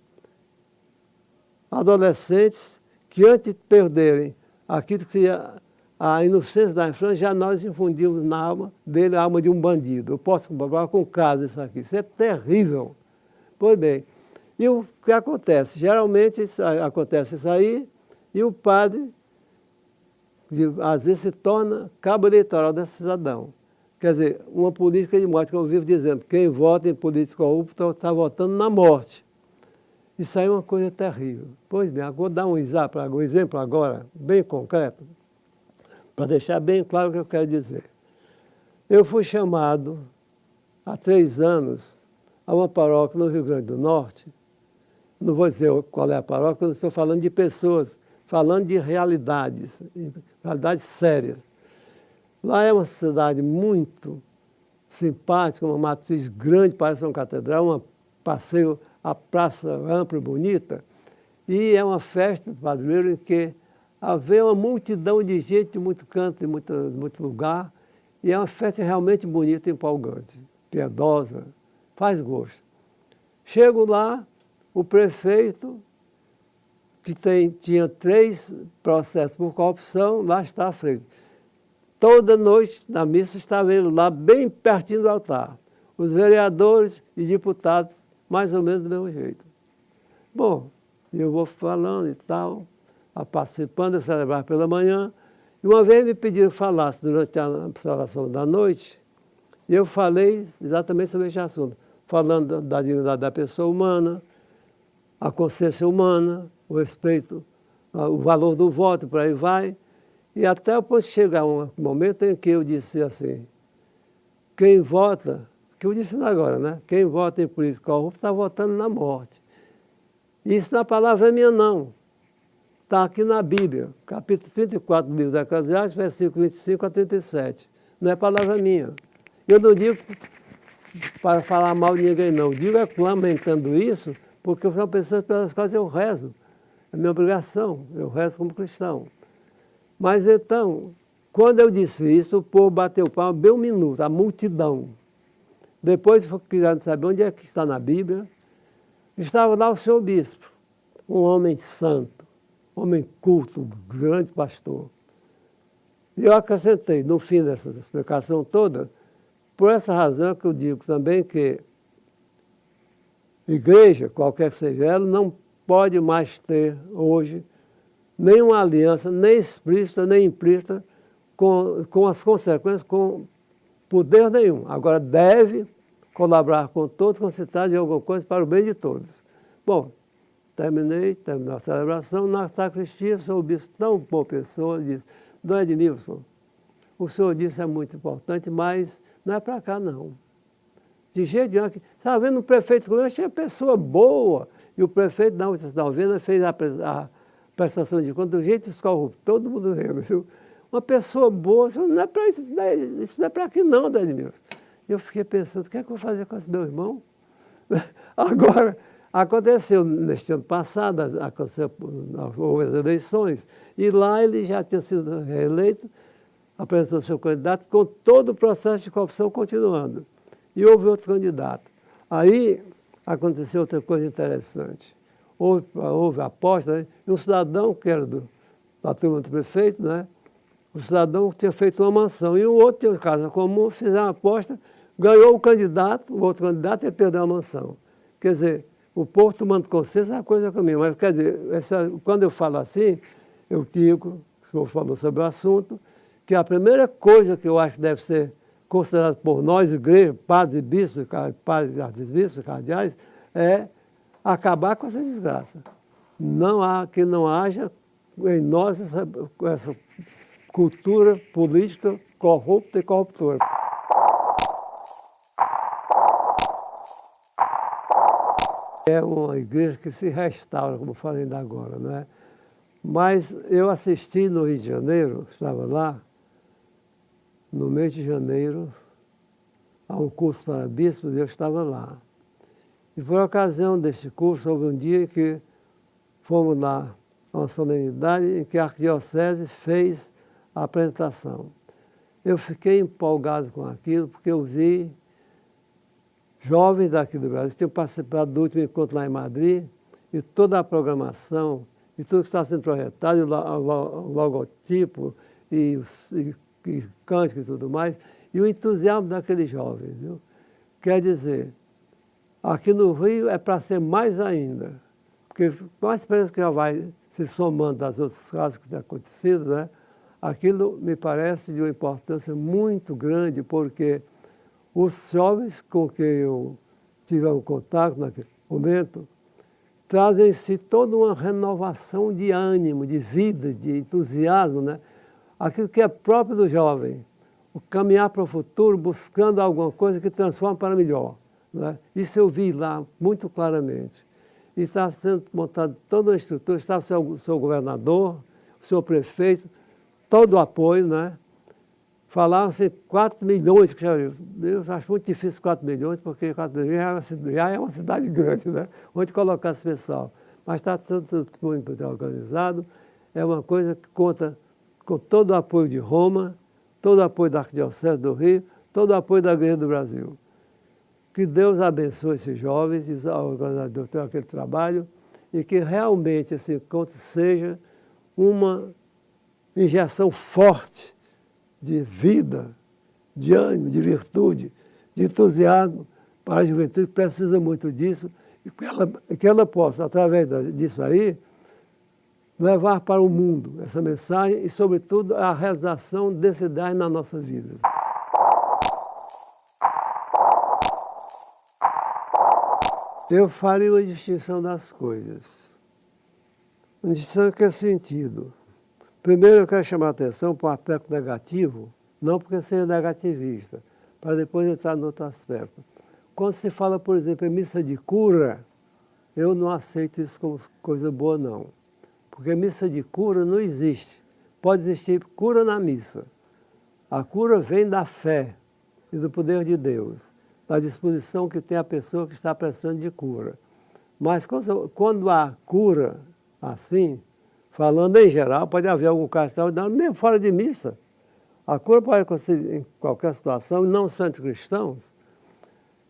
adolescentes que antes de perderem aquilo que seria a inocência da infância, já nós infundimos na alma dele a alma de um bandido. Eu posso comprovar com caso isso aqui. Isso é terrível. Pois bem, e o que acontece? Geralmente acontece isso aí e o padre, às vezes, se torna cabo eleitoral desse cidadão. Quer dizer, uma política de morte, que eu vivo dizendo, quem vota em política corrupta está votando na morte. Isso aí é uma coisa terrível. Pois bem, vou dar um exemplo agora, bem concreto, para deixar bem claro o que eu quero dizer. Eu fui chamado, há 3 anos, a uma paróquia no Rio Grande do Norte. Não vou dizer qual é a paróquia, eu estou falando de pessoas, falando de realidades sérias. Lá é uma cidade muito simpática, uma matriz grande, parece uma catedral, um passeio, a praça ampla e bonita, e é uma festa do padroeiro em que havia uma multidão de gente de muito canto, de muito lugar, e é uma festa realmente bonita e empolgante, piedosa, faz gosto. Chego lá, o prefeito, que tinha 3 processos por corrupção, lá está à frente. Toda noite, na missa, estava ele lá, bem pertinho do altar. Os vereadores e deputados, mais ou menos do mesmo jeito. Bom, eu vou falando e tal, participando, eu celebrava pela manhã, e uma vez me pediram que falasse durante a celebração da noite, e eu falei exatamente sobre esse assunto, falando da dignidade da pessoa humana, a consciência humana, o respeito, o valor do voto, por aí vai, e até depois chegar um momento em que eu disse assim, quem vota, que eu disse agora, né? Quem vota em política corrupta está votando na morte. Isso na palavra é minha não. Está aqui na Bíblia, capítulo 34 do livro da Eclesiastes, versículo 25 a 37. Não é palavra minha. Eu não digo para falar mal de ninguém, não. Eu digo lamentando isso, porque são pessoas pelas quais eu rezo. É minha obrigação, eu rezo como cristão. Mas então, quando eu disse isso, o povo bateu palma bem 1 minuto, a multidão. Depois, querendo saber onde é que está na Bíblia, estava lá o senhor bispo, um homem santo, homem culto, grande pastor. E eu acrescentei, no fim dessa explicação toda, por essa razão que eu digo também que igreja, qualquer que seja ela, não pode mais ter hoje nenhuma aliança, nem explícita, nem implícita, com as consequências, com poder nenhum. Agora deve colaborar com todos, com cidade de alguma coisa para o bem de todos. Bom, terminou a celebração, na sacristia, o senhor bispo, tão boa pessoa, disse, Dom Edmilson, o senhor disse é muito importante, mas não é para cá não. De jeito nenhum, estava vendo o prefeito, eu achei a pessoa boa, e o prefeito, não, vocês estão vendo, fez a prestação de conta do jeito corrupto, todo mundo vendo, viu? Uma pessoa boa, não é para isso, isso não é para aqui não, Dom Edmilson. Eu fiquei pensando, o que é que eu vou fazer com esse meu irmão? Agora, aconteceu neste ano passado, houve as eleições, e lá ele já tinha sido reeleito, apresentou seu candidato, com todo o processo de corrupção continuando. E houve outro candidato. Aí aconteceu outra coisa interessante. Houve aposta, né? E um cidadão, que era da turma do prefeito, né? O cidadão tinha feito uma mansão, e o outro tinha uma casa comum, fizeram uma aposta, ganhou um candidato, o outro candidato, e perdeu a mansão. Quer dizer, o povo tomando consciência é uma coisa comigo. Mas, quer dizer, quando eu falo assim, eu digo, o senhor falou sobre o assunto, que a primeira coisa que eu acho que deve ser considerada por nós, igreja, padres e bispos, padres e arcebispos, cardeais, é acabar com essa desgraça. Que não haja em nós essa cultura política corrupta e corruptora. É uma igreja que se restaura, como eu falei ainda agora, não é? Mas eu assisti no Rio de Janeiro, estava lá, no mês de janeiro, a um curso para bispos, e eu estava lá. E por ocasião deste curso, houve um dia que fomos lá, uma solenidade em que a arquidiocese fez a apresentação. Eu fiquei empolgado com aquilo, porque eu vi jovens daqui do Brasil, tinham participado do último encontro lá em Madrid, e toda a programação, e tudo que está sendo projetado, o logotipo, e cântico e tudo mais, e o entusiasmo daqueles jovens. Viu? Quer dizer, aqui no Rio é para ser mais ainda, porque com a experiência que já vai se somando das outras casos que têm acontecido, né? Aquilo me parece de uma importância muito grande, porque os jovens com quem eu tive um contato naquele momento trazem em si toda uma renovação de ânimo, de vida, de entusiasmo, né? Aquilo que é próprio do jovem, o caminhar para o futuro buscando alguma coisa que transforma para melhor. Né? Isso eu vi lá muito claramente. E está sendo montada toda uma estrutura, está o seu governador, o seu prefeito, todo o apoio, né? Falavam-se 4 milhões, que eu acho muito difícil 4 milhões, porque 4 milhões já é uma cidade grande, né? Onde colocar esse pessoal. Mas está tudo muito organizado, é uma coisa que conta com todo o apoio de Roma, todo o apoio da Arquidiocese do Rio, todo o apoio da Igreja do Brasil. Que Deus abençoe esses jovens e os organizadores tenham aquele trabalho e que realmente esse encontro seja uma injeção forte de vida, de ânimo, de virtude, de entusiasmo para a juventude que precisa muito disso e que ela possa, através disso aí, levar para o mundo essa mensagem e, sobretudo, a realização desse ideal na nossa vida. Eu faria uma distinção das coisas. Uma distinção que é sentido. Primeiro eu quero chamar a atenção para o aspecto negativo, não porque seja negativista, para depois entrar no outro aspecto. Quando se fala, por exemplo, em missa de cura, eu não aceito isso como coisa boa, não. Porque missa de cura não existe. Pode existir cura na missa. A cura vem da fé e do poder de Deus, da disposição que tem a pessoa que está precisando de cura. Mas quando há cura assim, falando em geral, pode haver algum caso extraordinário, mesmo fora de missa. A cura pode acontecer em qualquer situação, e não só entre cristãos.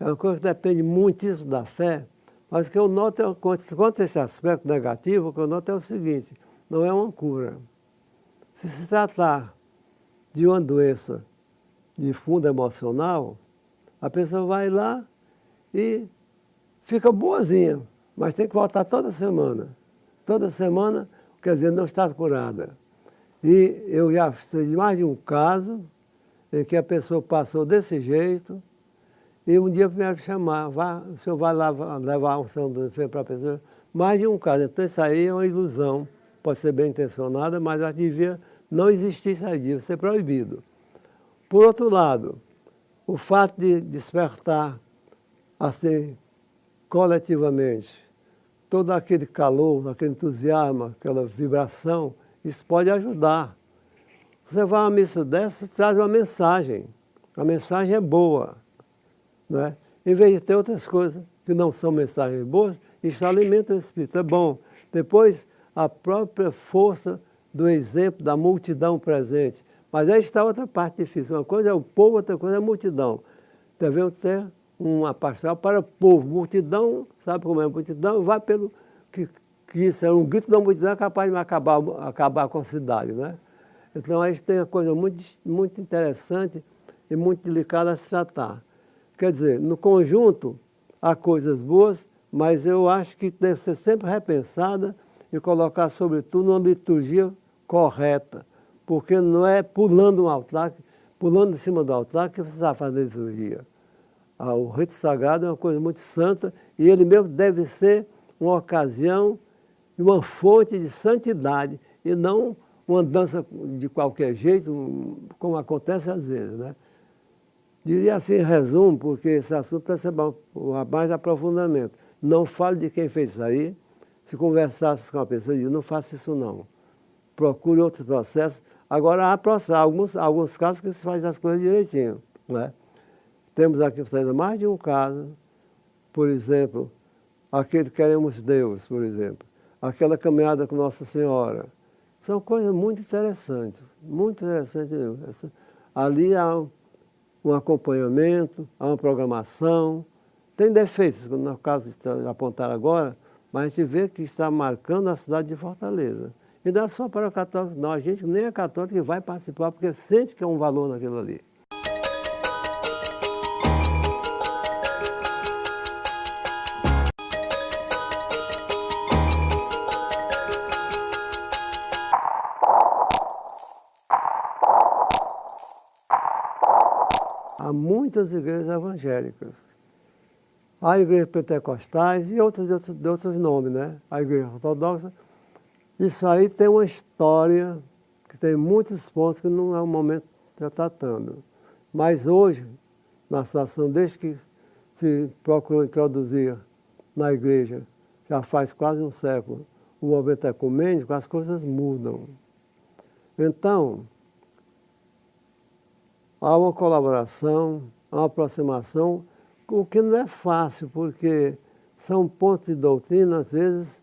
É uma coisa que depende muitíssimo da fé. Mas o que eu noto, quanto a esse aspecto negativo, o que eu noto é o seguinte, não é uma cura. Se se tratar de uma doença de fundo emocional, a pessoa vai lá e fica boazinha, mas tem que voltar toda semana. Toda semana, quer dizer, não está curada. E eu já sei de mais de um caso em que a pessoa passou desse jeito e um dia vieram chamar, o senhor vai lá levar a unção do enfermo para a pessoa. Mais de um caso. Então isso aí é uma ilusão, pode ser bem intencionada, mas acho que devia não existir isso aí, devia ser proibido. Por outro lado, o fato de despertar, assim, coletivamente, todo aquele calor, aquele entusiasmo, aquela vibração, isso pode ajudar. Você vai a uma missa dessa, traz uma mensagem. A mensagem é boa, né? Em vez de ter outras coisas que não são mensagens boas, isso alimenta o espírito. É bom. Depois, a própria força do exemplo da multidão presente. Mas aí está outra parte difícil. Uma coisa é o povo, outra coisa é a multidão. Devemos ter uma pastoral para o povo. Multidão, sabe como é a multidão? Vai pelo que isso é um grito da multidão capaz de acabar com a cidade, né? Então, aí tem uma coisa muito interessante e muito delicada a se tratar. Quer dizer, no conjunto há coisas boas, mas eu acho que deve ser sempre repensada e colocar, sobretudo, uma liturgia correta, porque não é pulando um altar, pulando em cima do altar que você está fazendo a liturgia. O rito sagrado é uma coisa muito santa e ele mesmo deve ser uma ocasião e uma fonte de santidade e não uma dança de qualquer jeito, como acontece às vezes, né? Diria assim, em resumo, porque esse assunto precisa mais aprofundamento. Não fale de quem fez isso aí. Se conversasse com a pessoa, diz, não faça isso não. Procure outros processos. Agora, há alguns casos que se faz as coisas direitinho, né? Temos aqui mais de um caso, por exemplo, aquele Queremos Deus, por exemplo, aquela caminhada com Nossa Senhora. São coisas muito interessantes mesmo. Ali há um acompanhamento, há uma programação. Tem defeitos, no caso de apontar agora, mas a gente vê que está marcando a cidade de Fortaleza. E não é só para o católico, não. A gente nem é católico que vai participar, porque sente que é um valor naquilo ali. Há muitas igrejas evangélicas. Há igrejas pentecostais e outros de outros nomes, né? A igreja ortodoxa. Isso aí tem uma história que tem muitos pontos que não é o momento de estar tratando. Mas hoje, na situação, desde que se procurou introduzir na igreja, já faz quase um século, o movimento ecumênico, as coisas mudam. Então, há uma colaboração, há uma aproximação, o que não é fácil, porque são pontos de doutrina, às vezes,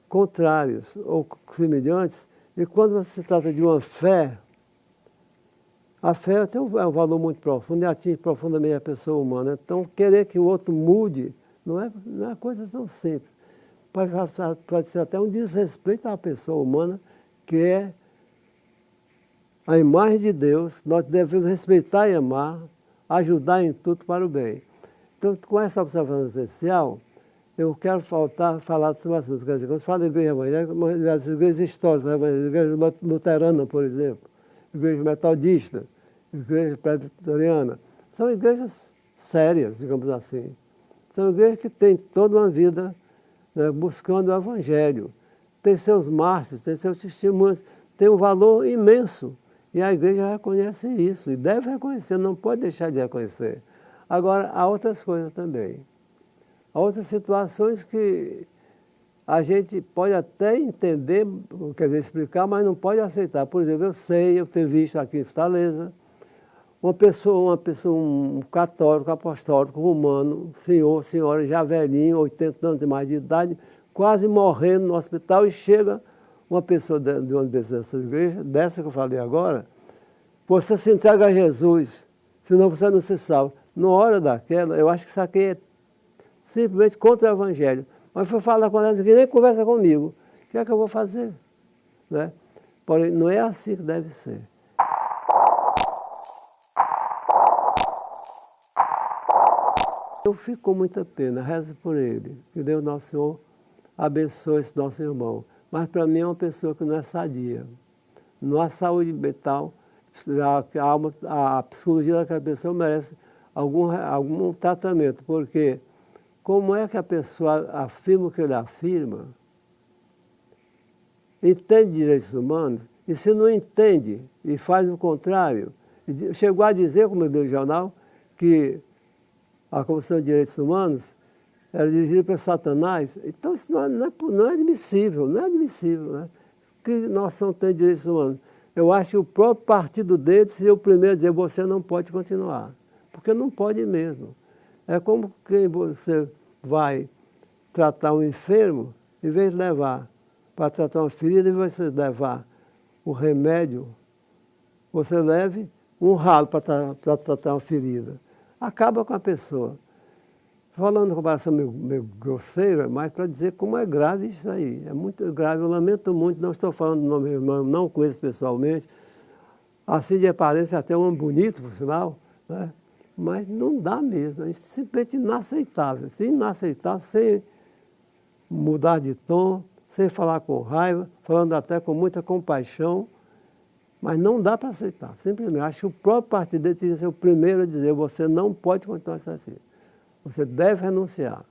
contrários ou semelhantes, e quando se trata de uma fé, a fé tem um valor muito profundo e atinge profundamente a pessoa humana. Então, querer que o outro mude não é uma coisa tão simples. Pode ser até um desrespeito à pessoa humana, que é a imagem de Deus. Nós devemos respeitar e amar, ajudar em tudo para o bem. Então, com essa observação essencial, eu quero falar sobre o assunto. Quer dizer, quando falo de igreja evangélica, as igrejas históricas, a igreja luterana, por exemplo, igreja metodista, igreja presbiteriana, são igrejas sérias, digamos assim. São igrejas que têm toda uma vida, né, buscando o evangelho. Tem seus mártires, tem seus testemunhos, tem um valor imenso. E a igreja reconhece isso, e deve reconhecer, não pode deixar de reconhecer. Agora, há outras coisas também. Há outras situações que a gente pode até entender, quer dizer, explicar, mas não pode aceitar. Por exemplo, eu tenho visto aqui em Fortaleza, um católico, apostólico, romano, senhora já velhinho, 80 anos de mais de idade, quase morrendo no hospital, e chega uma pessoa de uma dessas igrejas, dessa que eu falei agora, você se entrega a Jesus, senão você não se salva. Na hora daquela, eu acho que isso aqui é simplesmente contra o Evangelho. Mas foi falar com ela, que nem conversa comigo. O que é que eu vou fazer? Né? Porém, não é assim que deve ser. Eu fico com muita pena, rezo por ele, que Deus Nosso Senhor abençoe esse nosso irmão. Mas para mim é uma pessoa que não é sadia. Não há saúde mental, a psicologia daquela pessoa merece algum tratamento, porque como é que a pessoa afirma o que ele afirma, entende direitos humanos, e se não entende e faz o contrário, chegou a dizer, como eu dei no jornal, que a Comissão de Direitos Humanos era dirigida por Satanás. Então isso não é admissível, né? Que nação tem direitos humanos? Eu acho que o próprio partido dele seria o primeiro a dizer, você não pode continuar, porque não pode mesmo. É como quem você vai tratar um enfermo, em vez de levar para tratar uma ferida, em vez de você levar o remédio, você leve um ralo para tratar uma ferida. Acaba com a pessoa. Falando de comparação meio grosseira, mas para dizer como é grave isso aí. É muito grave, eu lamento muito, não estou falando do nome do meu irmão, não conheço pessoalmente. Assim de aparência até um homem bonito, por sinal, né? Mas não dá mesmo, é simplesmente inaceitável. Inaceitável, sem mudar de tom, sem falar com raiva, falando até com muita compaixão, mas não dá para aceitar. Simplesmente, acho que o próprio partido dele tinha que ser o primeiro a dizer: você não pode continuar assim, você deve renunciar.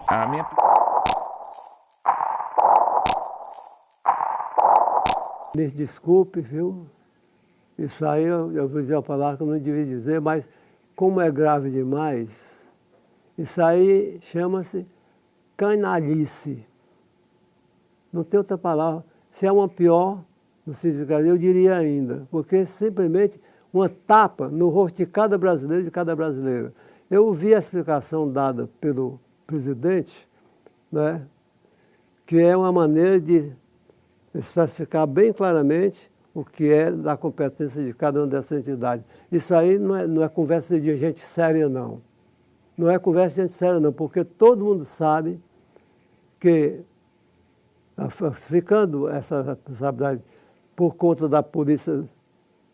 A minha... Me desculpe, viu? Isso aí eu vou dizer uma palavra que eu não devia dizer, mas como é grave demais, isso aí chama-se canalice. Não tem outra palavra. Se é uma pior, no sentido, eu diria ainda, porque é simplesmente uma tapa no rosto de cada brasileiro e de cada brasileira. Eu ouvi a explicação dada pelo presidente, né, que é uma maneira de especificar bem claramente o que é da competência de cada uma dessas entidades. Isso aí não é conversa de gente séria, não. Não é conversa de gente séria, não, porque todo mundo sabe que, falsificando essa responsabilidade por conta da polícia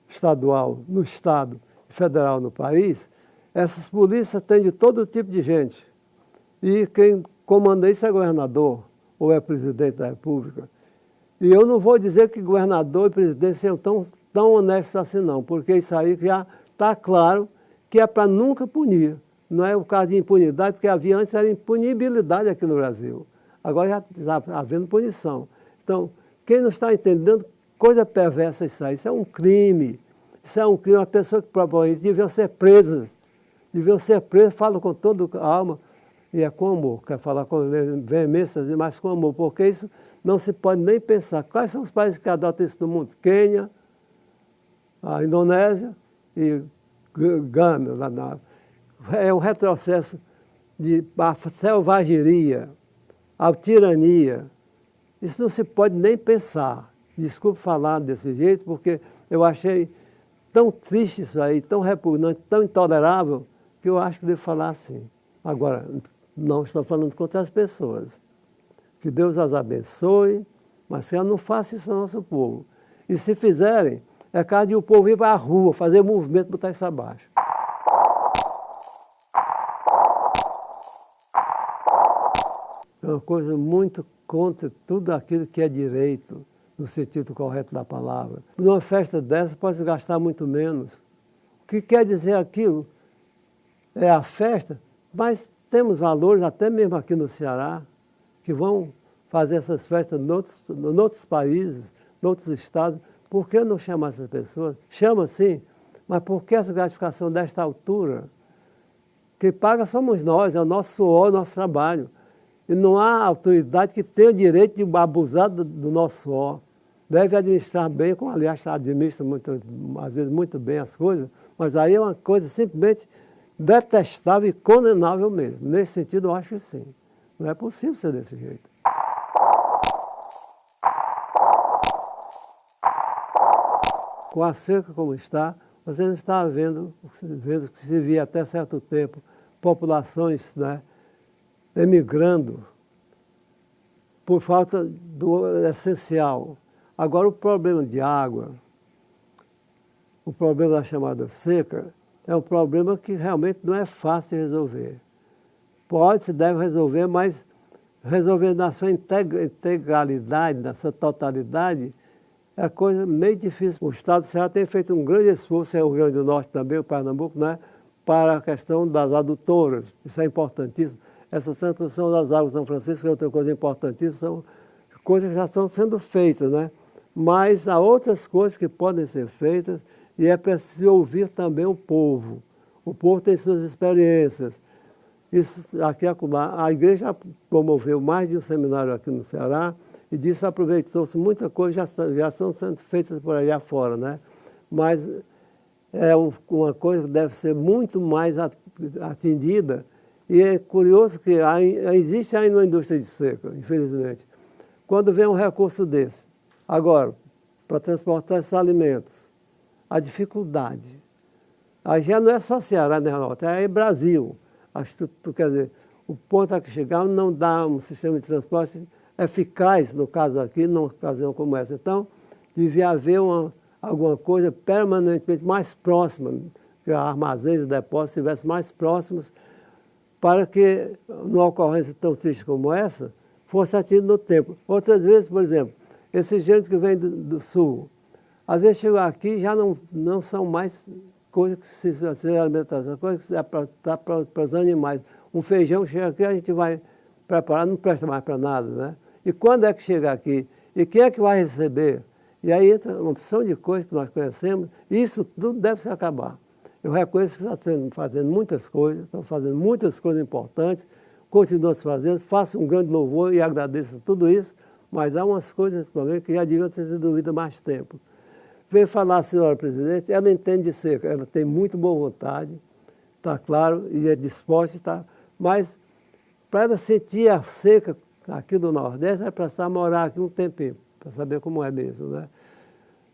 estadual no estado e federal no país, essas polícias têm de todo tipo de gente. E quem comanda isso é governador ou é presidente da República. E eu não vou dizer que governador e presidente sejam tão honestos assim, não, porque isso aí já está claro que é para nunca punir. Não é o caso de impunidade, porque havia antes era impunibilidade aqui no Brasil. Agora já está havendo punição. Então, quem não está entendendo, coisa perversa isso aí. Isso é um crime. Isso é um crime. As pessoas que propõem isso deviam ser presas. Falam com toda a alma. E é com amor, quer falar com veemência, mas com amor, porque isso não se pode nem pensar. Quais são os países que adotam isso no mundo? Quênia, a Indonésia e Gana. É um retrocesso de a selvageria, a tirania. Isso não se pode nem pensar. Desculpe falar desse jeito, porque eu achei tão triste isso aí, tão repugnante, tão intolerável, que eu acho que devo falar assim. Agora, não estou falando contra as pessoas. Que Deus as abençoe, mas que elas não façam isso ao nosso povo. E se fizerem, é caso de o povo ir para a rua, fazer movimento, botar isso abaixo. É uma coisa muito contra tudo aquilo que é direito, no sentido correto da palavra. Numa festa dessa pode-se gastar muito menos. O que quer dizer aquilo? É a festa, mas temos valores, até mesmo aqui no Ceará, que vão fazer essas festas em outros países, em outros estados. Por que não chamar essas pessoas? Chama sim, mas por que essa gratificação desta altura? Quem paga somos nós, é o nosso suor, o nosso trabalho. E não há autoridade que tenha o direito de abusar do nosso suor. Deve administrar bem, como aliás administra às vezes muito bem as coisas, mas aí é uma coisa simplesmente detestável e condenável mesmo. Nesse sentido, eu acho que sim. Não é possível ser desse jeito. Com a cerca como está, você não está vendo que se via até certo tempo populações, né, emigrando por falta do essencial. Agora, o problema de água, o problema da chamada seca, é um problema que realmente não é fácil de resolver. Se deve resolver, mas resolver na sua integralidade, na sua totalidade, é coisa meio difícil. O Estado do Ceará tem feito um grande esforço, é o Rio Grande do Norte também, o Pernambuco, né, para a questão das adutoras. Isso é importantíssimo. Essa transposição das águas de São Francisco é outra coisa importantíssima, são coisas que já estão sendo feitas, né? Mas há outras coisas que podem ser feitas e é preciso ouvir também o povo. O povo tem suas experiências. Isso aqui a igreja promoveu mais de um seminário aqui no Ceará e disso aproveitou-se muita coisa, já estão sendo feitas por aí afora, né? Mas é uma coisa que deve ser muito mais atendida. E é curioso que existe ainda uma indústria de seca, infelizmente. Quando vem um recurso desse, agora, para transportar esses alimentos, a dificuldade. Aí já não é só Ceará, né, Ronaldo? É Brasil. Quer dizer, o ponto a que chegamos não dá um sistema de transporte eficaz, no caso aqui, numa ocasião como essa. Então, devia haver alguma coisa permanentemente mais próxima, que armazéns e depósitos estivessem mais próximos, para que, numa ocorrência tão triste como essa, fosse atingido no tempo. Outras vezes, por exemplo, esses gente que vem do sul, às vezes chegam aqui e já não são mais coisas que se alimentação, coisas que é para os animais. Um feijão chega aqui, a gente vai preparar, não presta mais para nada, né? E quando é que chega aqui? E quem é que vai receber? E aí entra uma opção de coisas que nós conhecemos, e isso tudo deve se acabar. Eu reconheço que está fazendo muitas coisas, estão fazendo muitas coisas importantes, continuam se fazendo, faço um grande louvor e agradeço tudo isso, mas há umas coisas também que já deviam ter sido resolvidas há mais tempo. Veio falar a senhora presidente, ela entende de seca, ela tem muito boa vontade, está claro, e é disposta, tá, mas para ela sentir a seca aqui do Nordeste, ela precisa morar aqui um tempinho, para saber como é mesmo, né?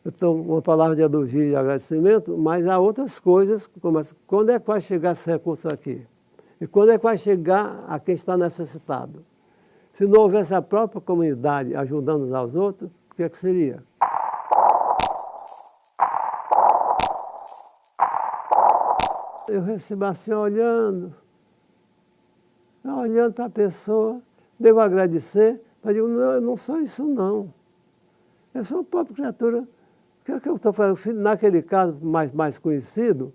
Então, uma palavra de elogio e agradecimento, mas há outras coisas, como essa. Quando é que vai chegar esse recurso aqui? E quando é que vai chegar a quem está necessitado? Se não houvesse a própria comunidade ajudando uns aos outros, o que é que seria? Eu recebo assim, olhando para a pessoa, devo agradecer, mas digo, não, eu não sou isso não. Eu sou uma pobre criatura. O que é que eu estou fazendo? Naquele caso mais conhecido,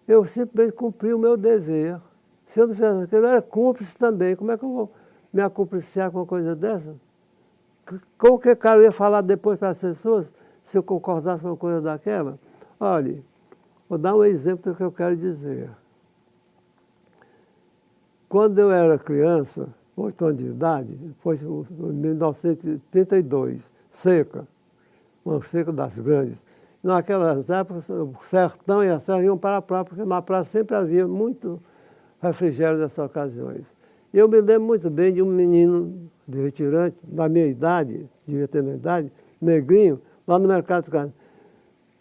eu simplesmente cumpri o meu dever. Se eu não fizesse aquilo, eu era cúmplice também. Como é que eu vou me acumpliciar com uma coisa dessa? Como que cara eu ia falar depois para as pessoas se eu concordasse com uma coisa daquela? Olha, vou dar um exemplo do que eu quero dizer. Quando eu era criança, 8 anos de idade, foi em 1932, seca. Uma seca das grandes. Naquelas épocas, o sertão e a serra iam para a praia, porque na praia sempre havia muito refrigério nessas ocasiões. E eu me lembro muito bem de um menino de retirante, da minha idade, devia ter minha idade, negrinho, lá no mercado de carne.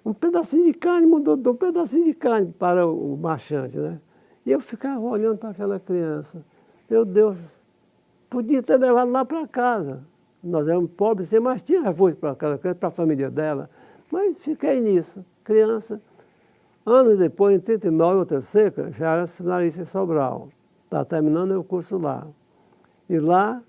Um pedacinho de carne, mudou de um pedacinho de carne para o marchante, né? E eu ficava olhando para aquela criança. Meu Deus, podia ter levado lá para casa. Nós éramos pobres, mas tinha refúgio para aquela criança, para a família dela. Mas fiquei nisso, criança. Anos depois, em 1939, outra seca, já era seminarista em Sobral. Estava terminando o curso lá. E lá,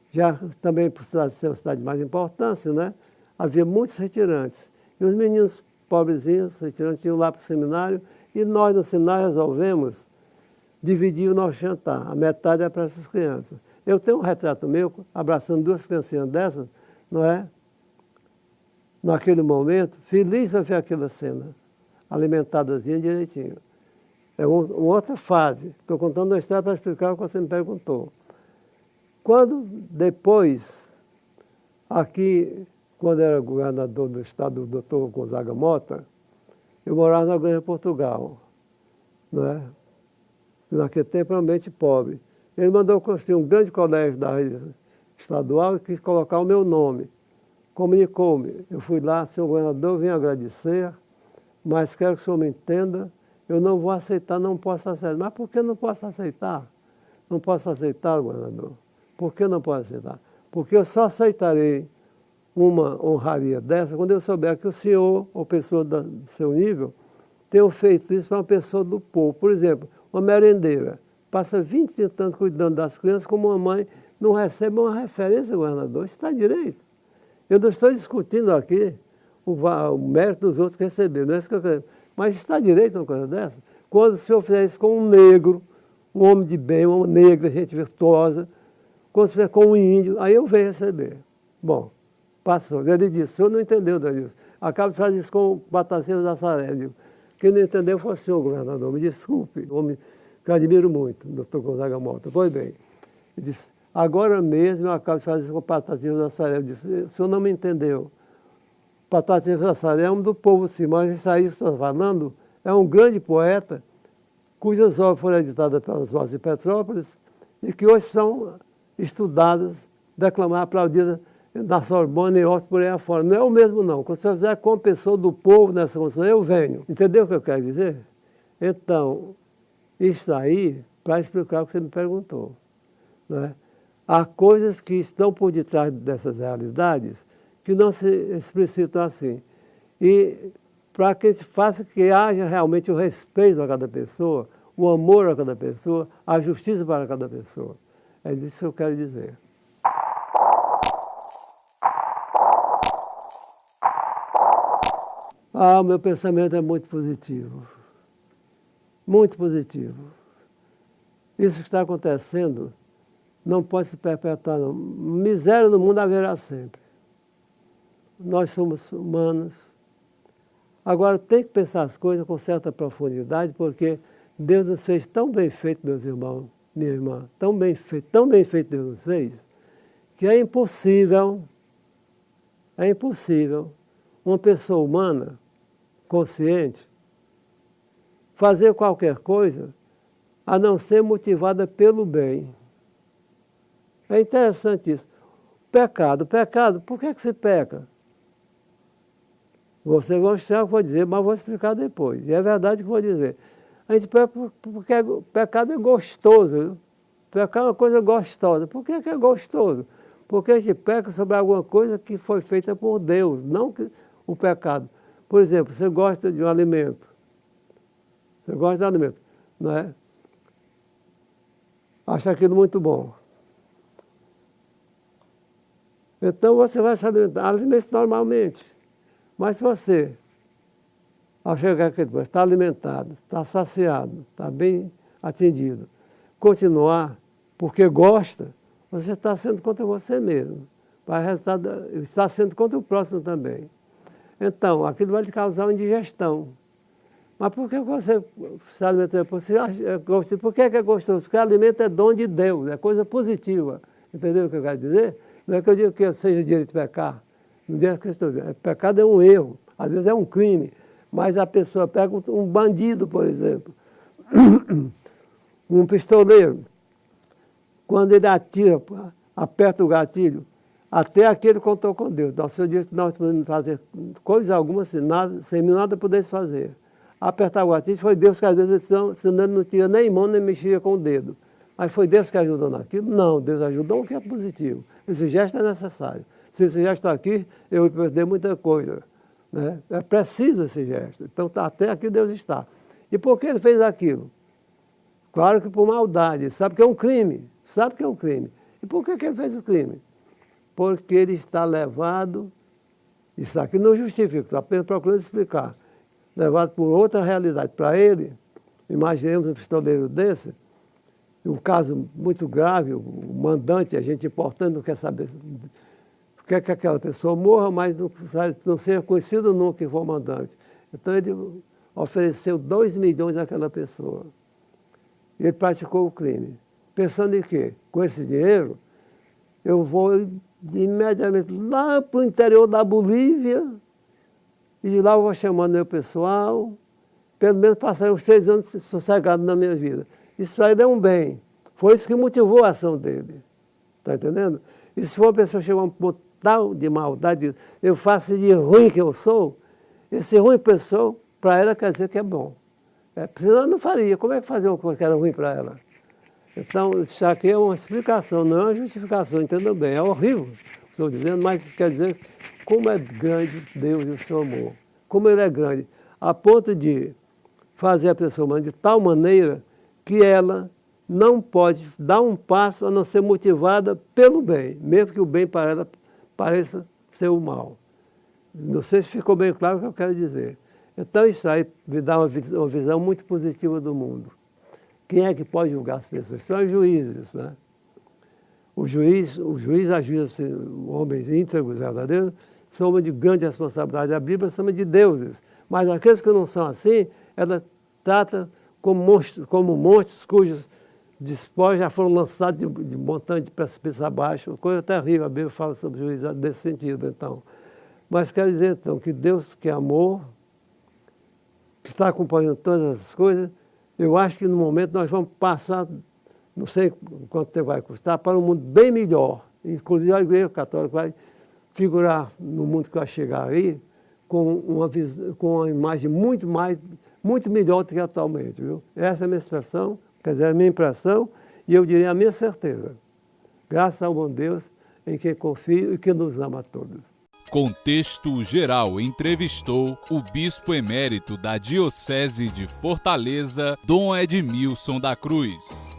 já também por ser uma cidade de mais importância, né, havia muitos retirantes. E os meninos pobrezinhos, retirantes, iam lá para o seminário, e nós no seminário resolvemos dividir o nosso jantar. A metade é para essas crianças. Eu tenho um retrato meu, abraçando 2 criancinhas dessas, não é? Naquele momento, feliz para ver aquela cena, alimentadazinha direitinho. É uma outra fase. Estou contando uma história para explicar o que você me perguntou. Quando depois, aqui, quando era governador do estado, o doutor Gonzaga Mota, eu morava na Grande Portugal, não é? Naquele tempo, realmente pobre. Ele mandou construir um grande colégio da rede estadual e quis colocar o meu nome. Comunicou-me. Eu fui lá, senhor governador, vim agradecer, mas quero que o senhor me entenda, eu não vou aceitar, não posso aceitar. Mas por que não posso aceitar? Não posso aceitar, governador. Por que não posso aceitar? Porque eu só aceitarei uma honraria dessa quando eu souber que o senhor, ou pessoa do seu nível, tenham feito isso para uma pessoa do povo. Por exemplo, uma merendeira. Passa 20 anos cuidando das crianças, como uma mãe não recebe uma referência, governador. Isso está direito. Eu não estou discutindo aqui o mérito dos outros que receberam, não é isso que eu quero. Mas está direito uma coisa dessa? Quando o senhor fizer isso com um negro, um homem de bem, uma negra, gente virtuosa, quando fizer com um índio, aí eu venho receber. Bom, passou. Ele disse, o senhor não entendeu, Danilson. Acaba de fazer isso com o Bataceiro da Saré. Eu digo, quem não entendeu foi o senhor, governador, me desculpe. Um homem que eu admiro muito, o doutor Gonzaga Mota. Pois bem, ele disse, agora mesmo eu acabo de fazer isso com o Bataceiro da Saré. Eu disse, o senhor não me entendeu. Bataceiro da Saré é um do povo, sim, mas isso aí que você está falando é um grande poeta, cujas obras foram editadas pelas Vozes de Petrópolis e que hoje são estudadas, declamadas, aplaudidas na Sorbonne e Oxford por aí afora. Não é o mesmo, não. Quando você fizer como pessoa do povo nessa construção, eu venho. Entendeu o que eu quero dizer? Então, isso aí, para explicar o que você me perguntou. Não é? Há coisas que estão por detrás dessas realidades que não se explicitam assim. E para que a gente faça que haja realmente o respeito a cada pessoa, o amor a cada pessoa, a justiça para cada pessoa. É isso que eu quero dizer. O meu pensamento é muito positivo. Muito positivo. Isso que está acontecendo não pode se perpetuar, não. Miséria no mundo haverá sempre. Nós somos humanos. Agora, tem que pensar as coisas com certa profundidade, porque Deus nos fez tão bem feito, meus irmãos, minha irmã, tão bem feito Deus nos fez, que é impossível uma pessoa humana, consciente, fazer qualquer coisa a não ser motivada pelo bem. É interessante isso. Pecado, por que se peca? Você vai achar o que vou dizer, mas vou explicar depois. E é verdade que vou dizer. A gente peca porque pecado é gostoso. Viu? Pecar é uma coisa gostosa. Por que é gostoso? Porque a gente peca sobre alguma coisa que foi feita por Deus, não o pecado. Por exemplo, você gosta de um alimento. Você gosta de um alimento, não é? Acha aquilo muito bom. Então você vai se alimentar. Alimente-se normalmente. Mas se você, ao chegar aqui depois, está alimentado, está saciado, está bem atendido, continuar porque gosta, você está sendo contra você mesmo. Está sendo contra o próximo também. Então, aquilo vai te causar uma indigestão. Mas por que você se alimenta? Por que é gostoso? Porque alimento é dom de Deus, é coisa positiva. Entendeu o que eu quero dizer? Não é que eu digo que seja direito de pecar. Não digo que eu estou dizendo. Pecado é um erro, às vezes é um crime. Mas a pessoa pega um bandido, por exemplo, um pistoleiro, quando ele atira, aperta o gatilho, até aqui ele contou com Deus. Então, se eu digo que nós podemos fazer coisa alguma sem nada pudesse fazer. Apertar o gatilho, foi Deus que às vezes, senão ele não tinha nem mão, nem mexia com o dedo. Mas foi Deus que ajudou naquilo? Não, Deus ajudou, o que é positivo. Esse gesto é necessário. Se esse gesto está aqui, eu vou perder muita coisa. Né? É preciso esse gesto. Então, até aqui Deus está. E por que ele fez aquilo? Claro que por maldade. Sabe que é um crime. Sabe que é um crime. E por que ele fez o crime? Porque ele está levado, isso aqui não justifica, estou apenas procurando explicar, levado por outra realidade. Para ele, imaginemos um pistoleiro desse, um caso muito grave, o mandante, a gente importante, não quer saber, quer que aquela pessoa morra, mas não seja conhecido nunca que for mandante. Então ele ofereceu 2 milhões àquela pessoa. Ele praticou o crime. Pensando em quê? Com esse dinheiro, eu vou imediatamente lá para o interior da Bolívia, e de lá eu vou chamando meu pessoal, pelo menos passar uns 3 anos sossegados na minha vida. Isso para ele é um bem. Foi isso que motivou a ação dele. Está entendendo? E se for uma pessoa chegar a um ponto tal de maldade, eu faço de ruim que eu sou, esse ruim pessoa, para ela quer dizer que é bom. Senão ela não faria. Como é que fazer uma coisa que era ruim para ela? Então, isso aqui é uma explicação, não é uma justificação, entendam bem. É horrível, estou dizendo, mas quer dizer como é grande Deus e o seu amor. Como ele é grande, a ponto de fazer a pessoa humana de tal maneira que ela não pode dar um passo a não ser motivada pelo bem, mesmo que o bem para ela pareça ser o mal. Não sei se ficou bem claro o que eu quero dizer. Então isso aí me dá uma visão muito positiva do mundo. Quem é que pode julgar as pessoas? São os juízes, né? O juiz ajuda homens íntegros, verdadeiros, são homens de grande responsabilidade. A Bíblia chama de deuses. Mas aqueles que não são assim, ela trata como monstros cujos despojos já foram lançados de montanha de precipício abaixo. Coisa terrível, a Bíblia fala sobre juízo nesse sentido, então. Mas quero dizer, então, que Deus, que é amor, que está acompanhando todas as coisas, eu acho que no momento nós vamos passar, não sei quanto tempo vai custar, para um mundo bem melhor. Inclusive a Igreja Católica vai figurar no mundo que vai chegar aí com uma imagem muito melhor do que atualmente. Viu? Essa é a minha expressão, quer dizer, a minha impressão e eu diria a minha certeza. Graças ao bom Deus em quem confio e que nos ama a todos. Contexto Geral entrevistou o bispo emérito da Diocese de Fortaleza, Dom Edmilson da Cruz.